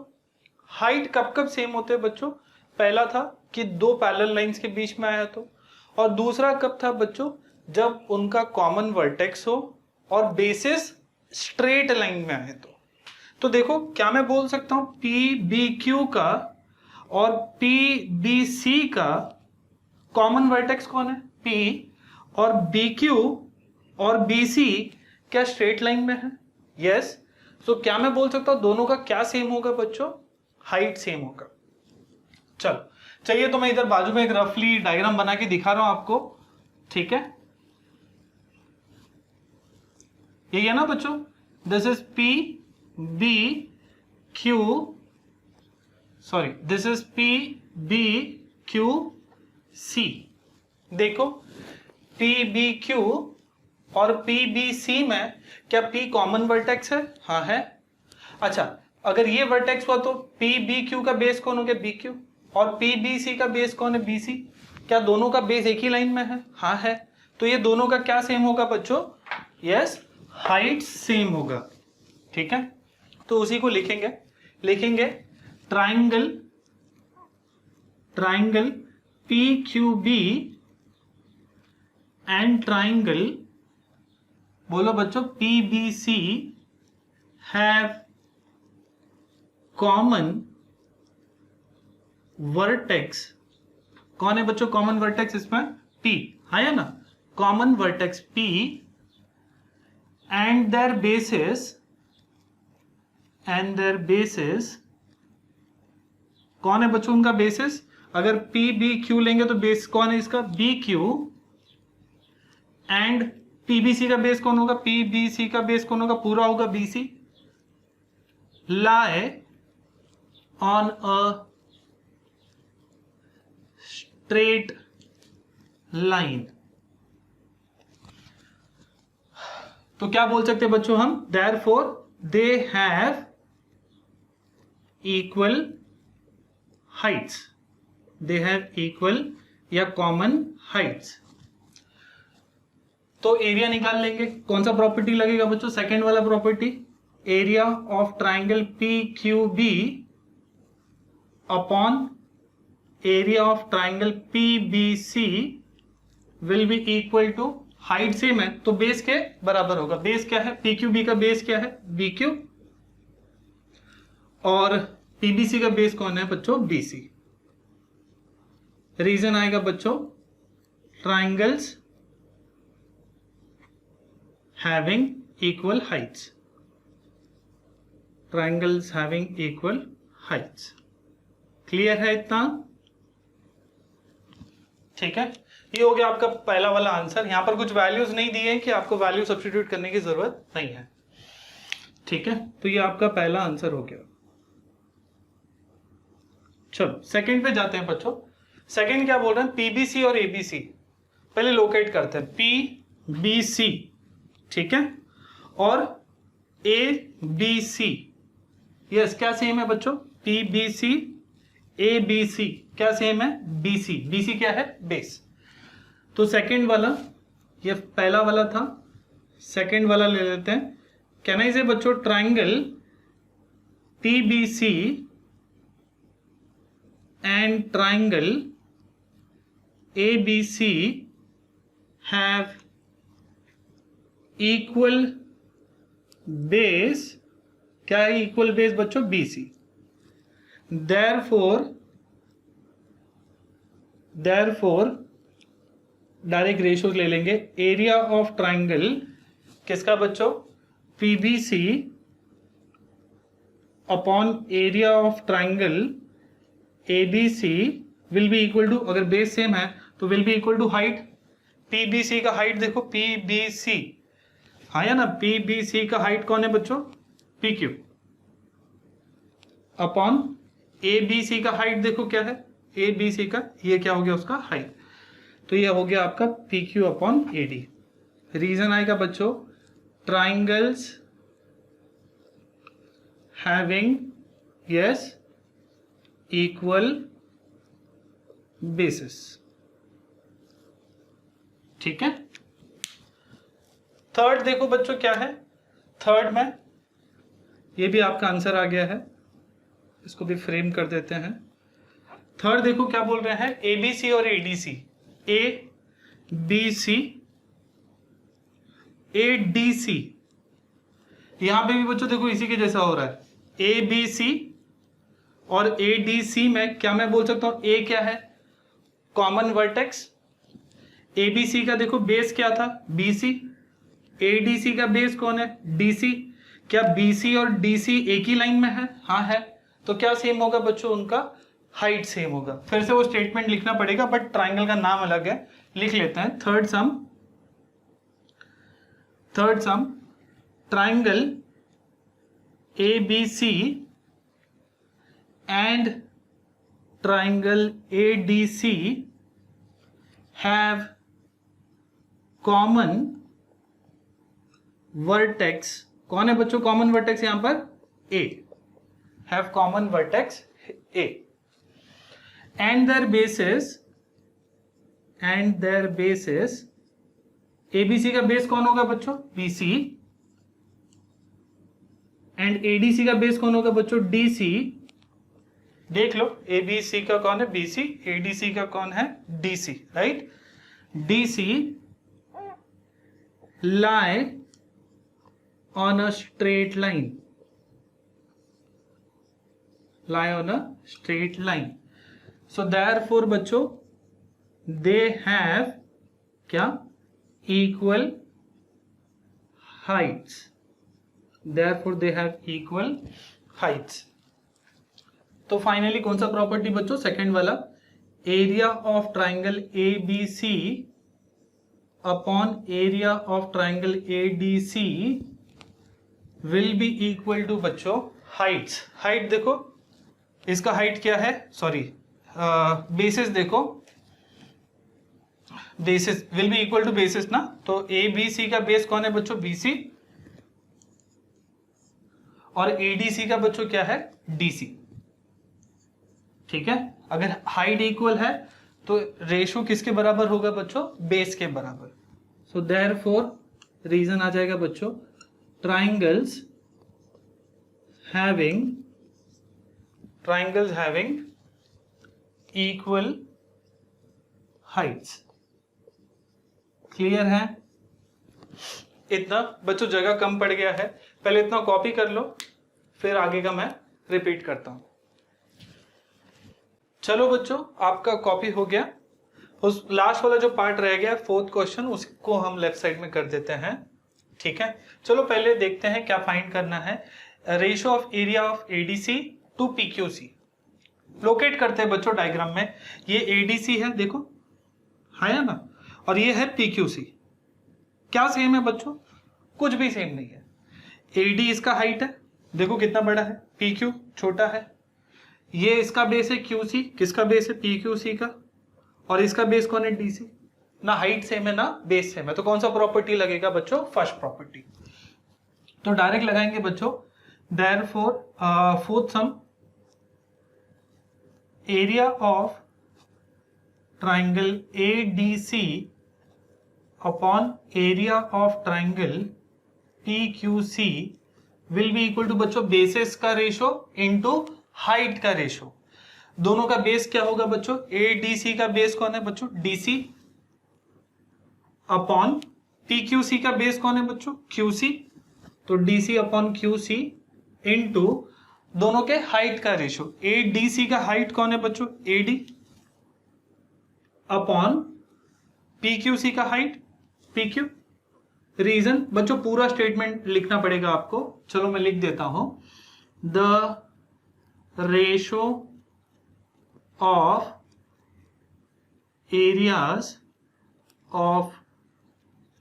[SPEAKER 1] हाइट कब कब सेम होते हैं बच्चों? पहला था कि 2 पैरेलल लाइंस के बीच में आया तो, और दूसरा कब था बच्चों? जब उनका कॉमन वर्टेक्स हो और बेसिस स्ट्रेट लाइन में आए तो देखो क्या मैं बोल सकता हूं, PBQ का और PBC का कॉमन वर्टेक्स कौन है? P, और BQ और BC क्या स्ट्रेट लाइन में है? यस। सो क्या मैं बोल सकता हूं दोनों का क्या सेम होगा बच्चों? हाइट सेम होगा। चलो चलिए, तो मैं इधर बाजू में एक रफली डायग्राम बना के दिखा रहा हूं आपको, ठीक है। यही है ना बच्चों, this is this is PBQC। देखो PBQ और PBC में क्या P कॉमन वर्टेक्स है? हाँ है। अच्छा अगर ये वर्टेक्स हुआ तो PBQ का बेस कौन हो गया? BQ, और PBC का बेस कौन है? BC। क्या दोनों का बेस एक ही लाइन में है? हाँ है। तो ये दोनों का क्या सेम होगा बच्चों? यस, हाइट सेम होगा, ठीक है। तो उसी को लिखेंगे ट्राइंगल PQB एंड ट्राइंगल, बोलो बच्चों, PBC हैव कॉमन वर्टेक्स। कौन है बच्चों कॉमन वर्टेक्स इसमें? P है ना, common vertex P and their bases कौन है बच्चों उनका बेसिस? अगर PBQ लेंगे तो बेस कौन है इसका? BQ, एंड PBC का बेस कौन होगा? PBC का बेस कौन होगा? पूरा होगा BC। lie on a straight line. तो क्या बोल सकते हैं बच्चों हम, therefore they have equal heights, they have equal या कॉमन हाइट्स। तो एरिया निकाल लेंगे, कौन सा प्रॉपर्टी लगेगा बच्चों, सेकेंड वाला property, area of triangle P Q B upon area of triangle P B C will be equal to, height same है तो बेस के बराबर होगा। बेस क्या है, पी क्यू बी का बेस क्या है, बी क्यू, और पीबीसी का बेस कौन है बच्चों, बीसी। रीजन आएगा बच्चों, triangles having equal heights, triangles having equal heights। Clear है इतना, ठीक है। ये हो गया आपका पहला वाला आंसर। यहां पर कुछ वैल्यूज नहीं दिए हैं कि आपको वैल्यू सब्स्टिट्यूट करने की जरूरत नहीं है, ठीक है। तो ये आपका पहला आंसर हो गया। चलो सेकंड पे जाते हैं बच्चों। सेकंड क्या बोल रहे हैं, पीबीसी और एबीसी। पहले लोकेट करते हैं, पीबीसी, ठीक है, और ए बी सी, यस क्या सेम है बच्चों, P B C A B C क्या सेम है, बी सी, बी सी क्या है, बेस। तो सेकंड वाला, ये पहला वाला था, सेकंड वाला ले लेते हैं। कैन आई से बच्चों, triangle P B C and triangle A B C have equal base, क्या है इक्वल बेस बच्चों, BC। देयरफॉर डायरेक्ट रेशियोज ले लेंगे, एरिया ऑफ ट्राइंगल किसका बच्चों, PBC upon area of triangle ABC will be equal to, अगर base same है तो will be equal to height. PBC का हाइट देखो, PBC, हाँ या ना, PBC का हाइट कौन है बच्चों, PQ, अपॉन ABC का हाइट देखो क्या है, ABC का, ये क्या हो गया उसका हाइट। तो ये हो गया आपका PQ अपॉन AD। रीजन आएगा बच्चों, triangles having yes equal basis, ठीक है। थर्ड देखो बच्चों क्या है, थर्ड में ये भी आपका आंसर आ गया है, इसको भी फ्रेम कर देते हैं। थर्ड देखो क्या बोल रहे हैं, एबीसी और ADC, A B C ADC, यहां पे भी बच्चों देखो इसी के जैसा हो रहा है, ए बी सी और एडीसी में क्या मैं बोल सकता हूं, ए क्या है, कॉमन वर्टेक्स, एबीसी का देखो बेस क्या था, बीसी, एडीसी का बेस कौन है, डीसी। क्या बीसी और डीसी एक ही लाइन में है, हाँ है। तो क्या सेम होगा बच्चों, उनका हाइट सेम होगा। फिर से वो स्टेटमेंट लिखना पड़ेगा, बट ट्राइंगल का नाम अलग है, लिख लेते हैं। Third sum triangle A B C and triangle A D C have common vertex, कौन है बच्चों कॉमन वर्टेक्स यहां पर, A, have common vertex A, and their bases, ABC का बेस कौन होगा बच्चों, बीसी, एंड एडीसी का बेस कौन होगा बच्चों, डीसी। देख लो, एबीसी का कौन है, बीसी, एडीसी का कौन है, DC, right. DC lie on a straight line, so therefore बच्चों they have क्या, equal heights, therefore they have equal heights। तो फाइनली कौन सा प्रॉपर्टी बच्चों, सेकंड वाला, area of triangle A B C upon area of triangle A D C will be equal to बच्चों heights. Height देखो, इसका height क्या है, सॉरी बेसिस देखो, basis will be equal to basis ना, तो ए बी सी का बेस कौन है बच्चों, बीसी, और एडीसी का बच्चों क्या है, डीसी। ठीक है, अगर हाइट इक्वल है तो रेशो किसके बराबर होगा बच्चों, बेस के बराबर। सो देयरफॉर रीजन आ जाएगा बच्चों, triangles having equal Heights. Clear है? इतना बच्चों जगह कम पड़ गया है, पहले इतना कॉपी कर लो, फिर आगे का मैं रिपीट करता हूं। चलो बच्चों, आपका कॉपी हो गया। उस लास्ट वाला जो पार्ट रह गया, फोर्थ क्वेश्चन, उसको हम लेफ्ट साइड में कर देते हैं। ठीक है, चलो पहले देखते हैं क्या फाइंड करना है। Ratio of area of ADC to PQC locate करते हैं बच्चों डायग्राम में। ये एडीसी है, देखो है ना, और ये है पीक्यूसी। क्या सेम है बच्चों, कुछ भी सेम नहीं है। एडी इसका हाइट है, देखो कितना बड़ा है, पीक्यू छोटा है। ये इसका बेस है क्यूसी, किसका बेस है, पीक्यूसी का, और इसका बेस कौन है, डीसी। ना हाइट सेम है ना बेस सेम है, तो कौन सा प्रॉपर्टी लगेगा बच्चों, फर्स्ट प्रॉपर्टी। तो डायरेक्ट लगाएंगे बच्चों, therefore fourth sum, area of triangle ADC upon area of triangle PQC will be equal to बच्चों बेसिस का रेशो इनटू हाइट का रेशो। दोनों का बेस क्या होगा बच्चों, ADC का बेस कौन है बच्चों, DC, अपॉन PQC का बेस कौन है बच्चों, QC, तो DC अपॉन QC इनटू दोनों के हाइट का रेशो। ADC का हाइट कौन है बच्चों, AD, अपॉन PQC का हाइट PQ। रीजन बच्चों पूरा स्टेटमेंट लिखना पड़ेगा आपको, चलो मैं लिख देता हूं। The ratio of areas of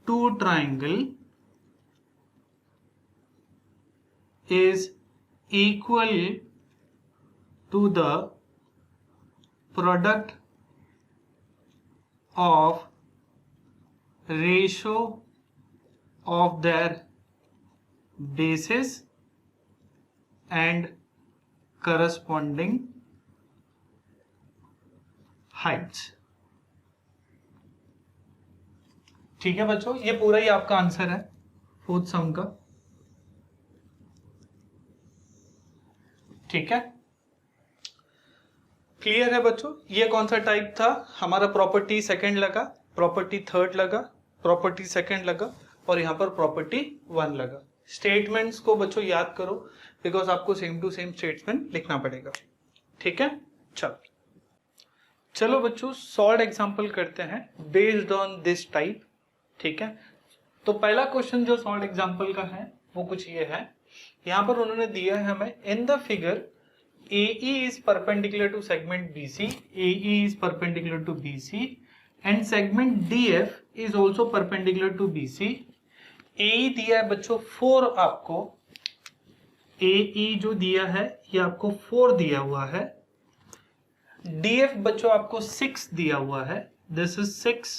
[SPEAKER 1] two triangle is equal to the product of ratio of their bases and corresponding heights। ठीक है बच्चों, ये पूरा ही आपका आंसर है फोर्थ सम का। ठीक है, क्लियर है बच्चों। ये कौन सा टाइप था हमारा, प्रॉपर्टी सेकंड लगा, प्रॉपर्टी थर्ड लगा, प्रॉपर्टी सेकंड लगा, और यहां पर प्रॉपर्टी 1 लगा। स्टेटमेंट्स को बच्चों याद करो, बिकॉज आपको सेम टू सेम स्टेटमेंट लिखना पड़ेगा। ठीक है, चलो बच्चों सॉल्व एग्जांपल करते हैं बेस्ड ऑन दिस टाइप। ठीक है, तो पहला क्वेश्चन जो सॉल्व एग्जांपल का है वो कुछ ये है। यहां पर उन्होंने दिया है हमें, इन the figure AE is perpendicular to segment BC, AE is perpendicular to BC and segment DF is also perpendicular to BC। AE दिया है बच्चों 4 आपको, AE जो दिया है ये आपको 4 दिया हुआ है, DF बच्चों आपको 6 दिया हुआ है, this is 6।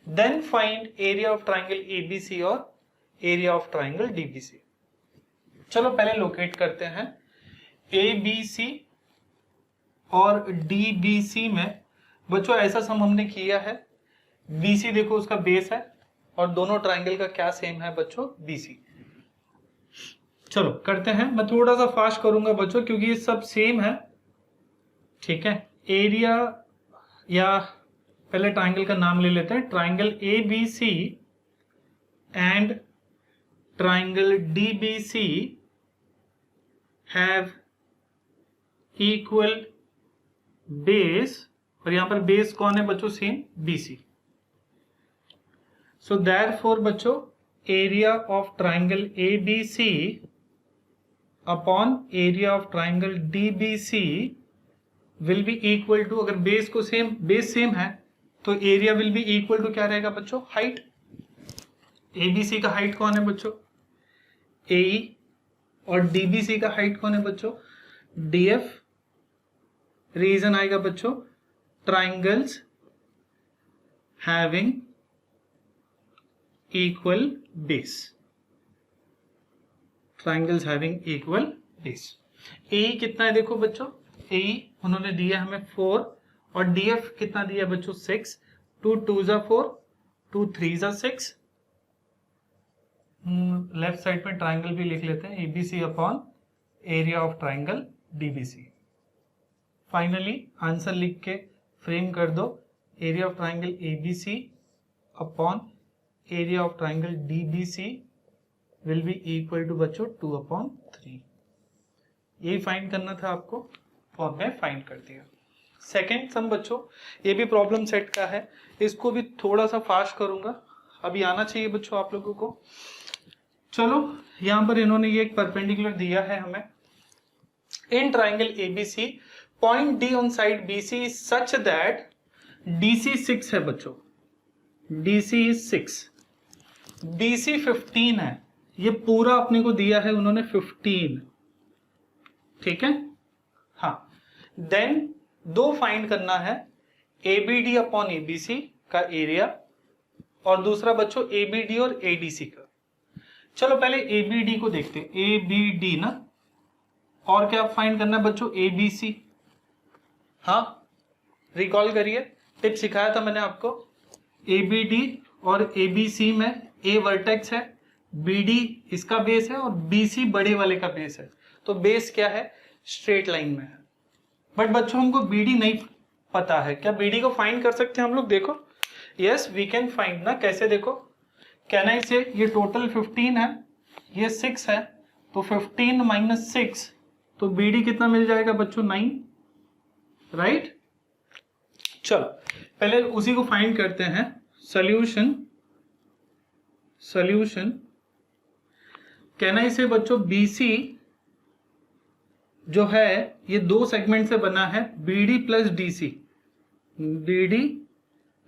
[SPEAKER 1] Then find area of triangle ABC और area of triangle DBC। चलो पहले लोकेट करते हैं। ABC और DBC में बच्चों ऐसा सम हमने किया है, BC देखो उसका बेस है और दोनों ट्राइंगल का क्या सेम है बच्चों, BC। चलो करते हैं, मैं थोड़ा सा फास्ट करूंगा बच्चों क्योंकि ये सब सेम है। ठीक है, एरिया या पहले ट्राइंगल का नाम ले लेते हैं, triangle ABC and triangle DBC have equal base, और यहां पर बेस कौन है बच्चों, सेम BC। सो देयरफॉर बच्चों area of triangle ABC upon area of triangle DBC will be equal to, अगर बेस को बेस सेम है तो area will be equal to क्या रहेगा बच्चों, हाइट। ABC का हाइट कौन है बच्चों, AE, और DBC का हाइट कौन है बच्चों, DF। रीजन आएगा बच्चों, triangles having equal base, triangles having equal base. ए कितना है देखो बच्चों, ए उन्होंने दिया हमें 4 और डीएफ कितना दिया बच्चों 6, 2 2 जा 4, 2 3 जा 6। लेफ्ट साइड में ट्राइंगल भी लिख लेते हैं, ABC upon area of triangle DBC. Finally answer लिख के फ्रेम कर दो, area of triangle ABC upon area of triangle DBC will be equal to बच्चों 2/3। यही फाइंड करना था आपको और मैं फाइंड कर दिया। सेकेंड सम बच्चों, ये भी प्रॉब्लम सेट का है, इसको भी थोड़ा सा फास्ट करूंगा, अभी आना चाहिए बच्चों आप लोगों को। चलो यहां पर इन्होंने ये एक परपेंडिकुलर दिया है हमें, in triangle ABC point D on side BC is such that DC 6 है बच्चों, डीसी इज 6, बीसी 15 है, ये पूरा अपने को दिया है उन्होंने 15, ठीक है। हाँ, देन दो फाइंड करना है, एबीडी अपॉन एबीसी का एरिया और दूसरा बच्चों एबीडी और एडीसी का। चलो पहले एबीडी को देखते हैं, एबीडी ना, और क्या फाइंड करना है बच्चों एबीसी। हाँ रिकॉल करिए, टिप सिखाया था मैंने आपको, एबीडी और एबीसी में ए वर्टेक्स है, बीडी इसका बेस है और बीसी बड़े वाले का बेस है, तो बेस क्या है स्ट्रेट लाइन में है। बट बच्चों हमको बीडी नहीं पता है, क्या बीडी को फाइंड कर सकते हैं हम लोग? देखो यस वी कैन फाइंड ना, कैसे देखो, कैन आई से ये टोटल 15 है, ये 6 है, तो 15 माइनस 6, तो बीडी कितना मिल जाएगा बच्चों 9, राइट। चलो पहले उसी को फाइंड करते हैं, सॉल्यूशन कैन आई से बच्चों बीसी जो है ये दो सेगमेंट से बना है, BD plus DC, BD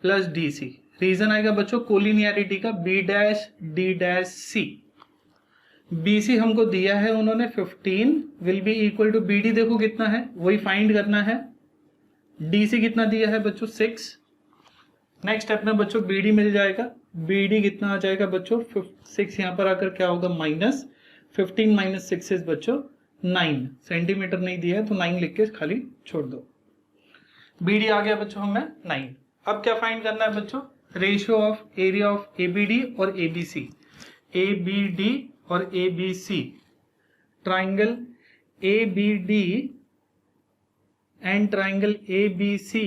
[SPEAKER 1] plus DC. Reason आएगा बच्चों कोलिनियरिटी का, B dash D dash C. BC हमको दिया है उन्होंने 15 will be equal to BD देखो कितना है, वही फाइंड करना है। डीसी कितना दिया है बच्चों 6। नेक्स्ट स्टेप में बच्चों बीडी मिल जाएगा, बीडी कितना आ जाएगा बच्चों 6, यहां पर आकर क्या होगा माइनस 15 माइनस 6 इज बच्चों 9, सेंटीमीटर नहीं दिया है तो 9 लिख के खाली छोड़ दो। बीडी आ गया बच्चों हमें 9। अब क्या फाइंड करना है बच्चों, ratio of area of ABD और एबीसी, एबीडी और ABC, triangle ABD and triangle ABC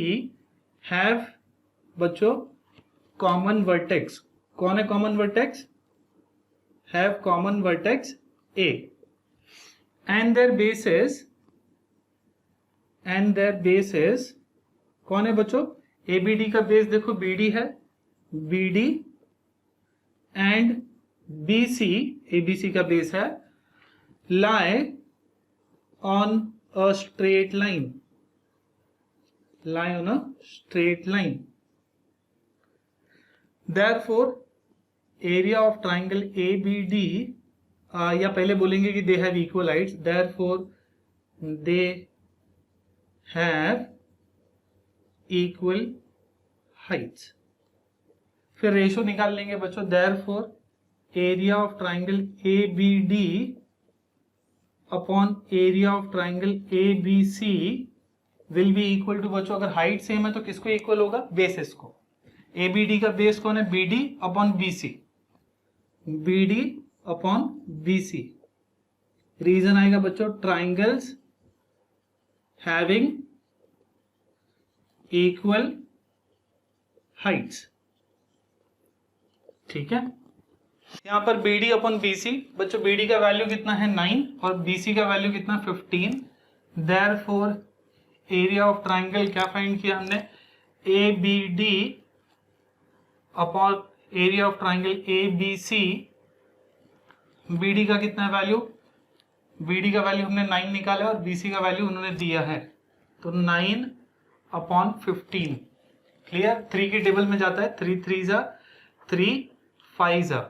[SPEAKER 1] have बच्चों कॉमन वर्टेक्स। कौन है common vertex? Have common vertex A and their bases कौन है बच्चों? एबीडी का बेस देखो बीडी है, बीडी एंड बीसी एबीसी का बेस है, lie on a straight line, lie on a straight line. Therefore area of triangle ABD या पहले बोलेंगे कि they have equal heights, therefore they have equal heights. फिर रेशो निकाल लेंगे बच्चों, therefore area of triangle ABD upon area of triangle ABC will be equal to बच्चों, अगर हाइट सेम है तो किसको इक्वल होगा? बेसिस को। ABD का बेस कौन है? BD upon BC, BD upon BC। Reason आएगा बच्चों ट्राइंगल्स हैविंग इक्वल हाइट्स, ठीक है। यहां पर BD अपॉन BC बच्चों, BD का वैल्यू कितना है 9 और BC का वैल्यू कितना 15। देयरफॉर एरिया ऑफ ट्राइंगल क्या फाइंड किया हमने? ABD upon area of triangle ABC। BD का कितना है वैल्यू? BD का वैल्यू हमने 9 निकाला और BC का वैल्यू उन्होंने दिया है, तो 9 अपॉन 15। क्लियर? 3 की टेबल में जाता है, 3 3 जा 3 5 जा,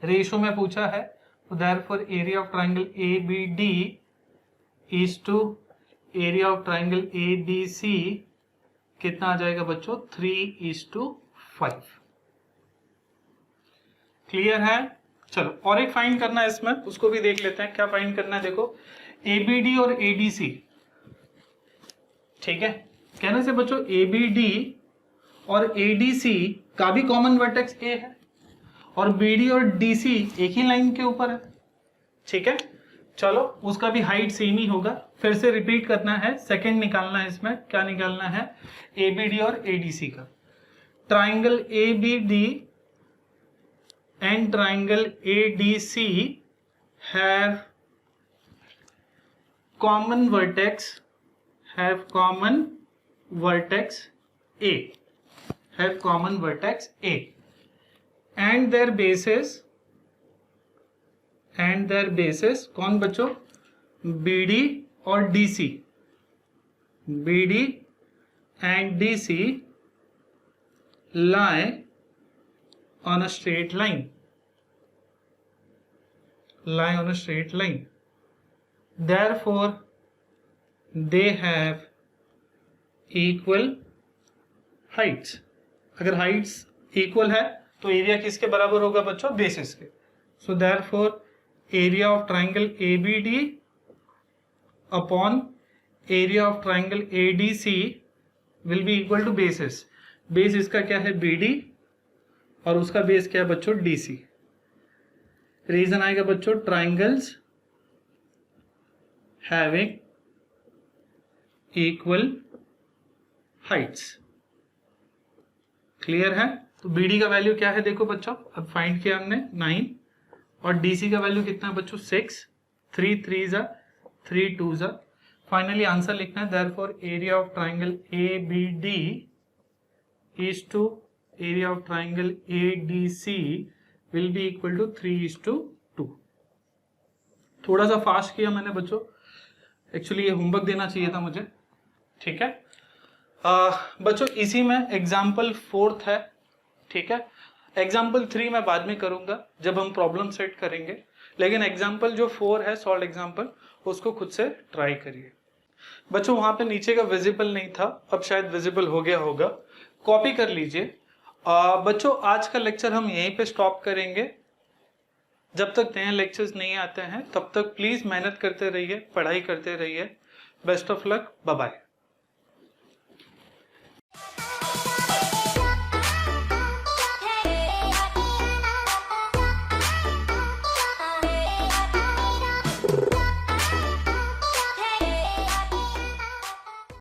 [SPEAKER 1] रेशो में पूछा है, तो therefore area of triangle ABD is to area of triangle ABC कितना आ जाएगा बच्चों? 3:5। 5। क्लियर है? चलो और एक फाइंड करना है इसमें, उसको भी देख लेते हैं। क्या फाइंड करना है? देखो ABD और ADC, ठीक है। कहने से बच्चों ABD और ADC का भी कॉमन वर्टेक्स A है और BD और DC एक ही लाइन के ऊपर है, ठीक है। चलो उसका भी हाइट सेम ही होगा। फिर से रिपीट करना है, सेकंड निकालना है इसमें। क्या निकालना है? ABD और ADC का। Triangle ABD and triangle ADC have common vertex A, and their bases कौन बच्चों? BD और DC, BD and DC lie on a straight line, therefore they have equal heights। अगर heights equal है तो area किसके बराबर होगा बच्चों? बेसिस के। so therefore area of triangle ABD upon area of triangle ADC will be equal to basis। Base इसका क्या है? BD और उसका बेस क्या है बच्चों? DC। रीजन आएगा बच्चों triangles having equal Heights. Clear है? तो BD का वैल्यू क्या है देखो बच्चों, अब फाइंड किया हमने 9, और DC का वैल्यू कितना है बच्चों? 6। 3 3 जा 3 2 जा। फाइनली आंसर लिखना है, therefore area of triangle ABD is to area of triangle ADC will be equal to 3:2। थोड़ा सा फास्ट किया मैंने बच्चों, एक्चुअली ये होमवर्क देना चाहिए था मुझे, ठीक है। बच्चों इसी में एग्जाम्पल 4 है, ठीक है। एग्जाम्पल 3 मैं बाद में करूंगा जब हम प्रॉब्लम सेट करेंगे, लेकिन एग्जाम्पल जो 4 है सॉल्व एग्जाम्पल, उसको खुद से ट्राई करिए। बच्चों वहां पे नीचे का विजिबल नहीं था, अब शायद विजिबल हो गया होगा, कॉपी कर लीजिए। बच्चों आज का लेक्चर हम यहीं पे स्टॉप करेंगे। जब तक नए लेक्चर्स नहीं आते हैं तब तक प्लीज मेहनत करते रहिए, पढ़ाई करते रहिए। Best of luck, bye bye.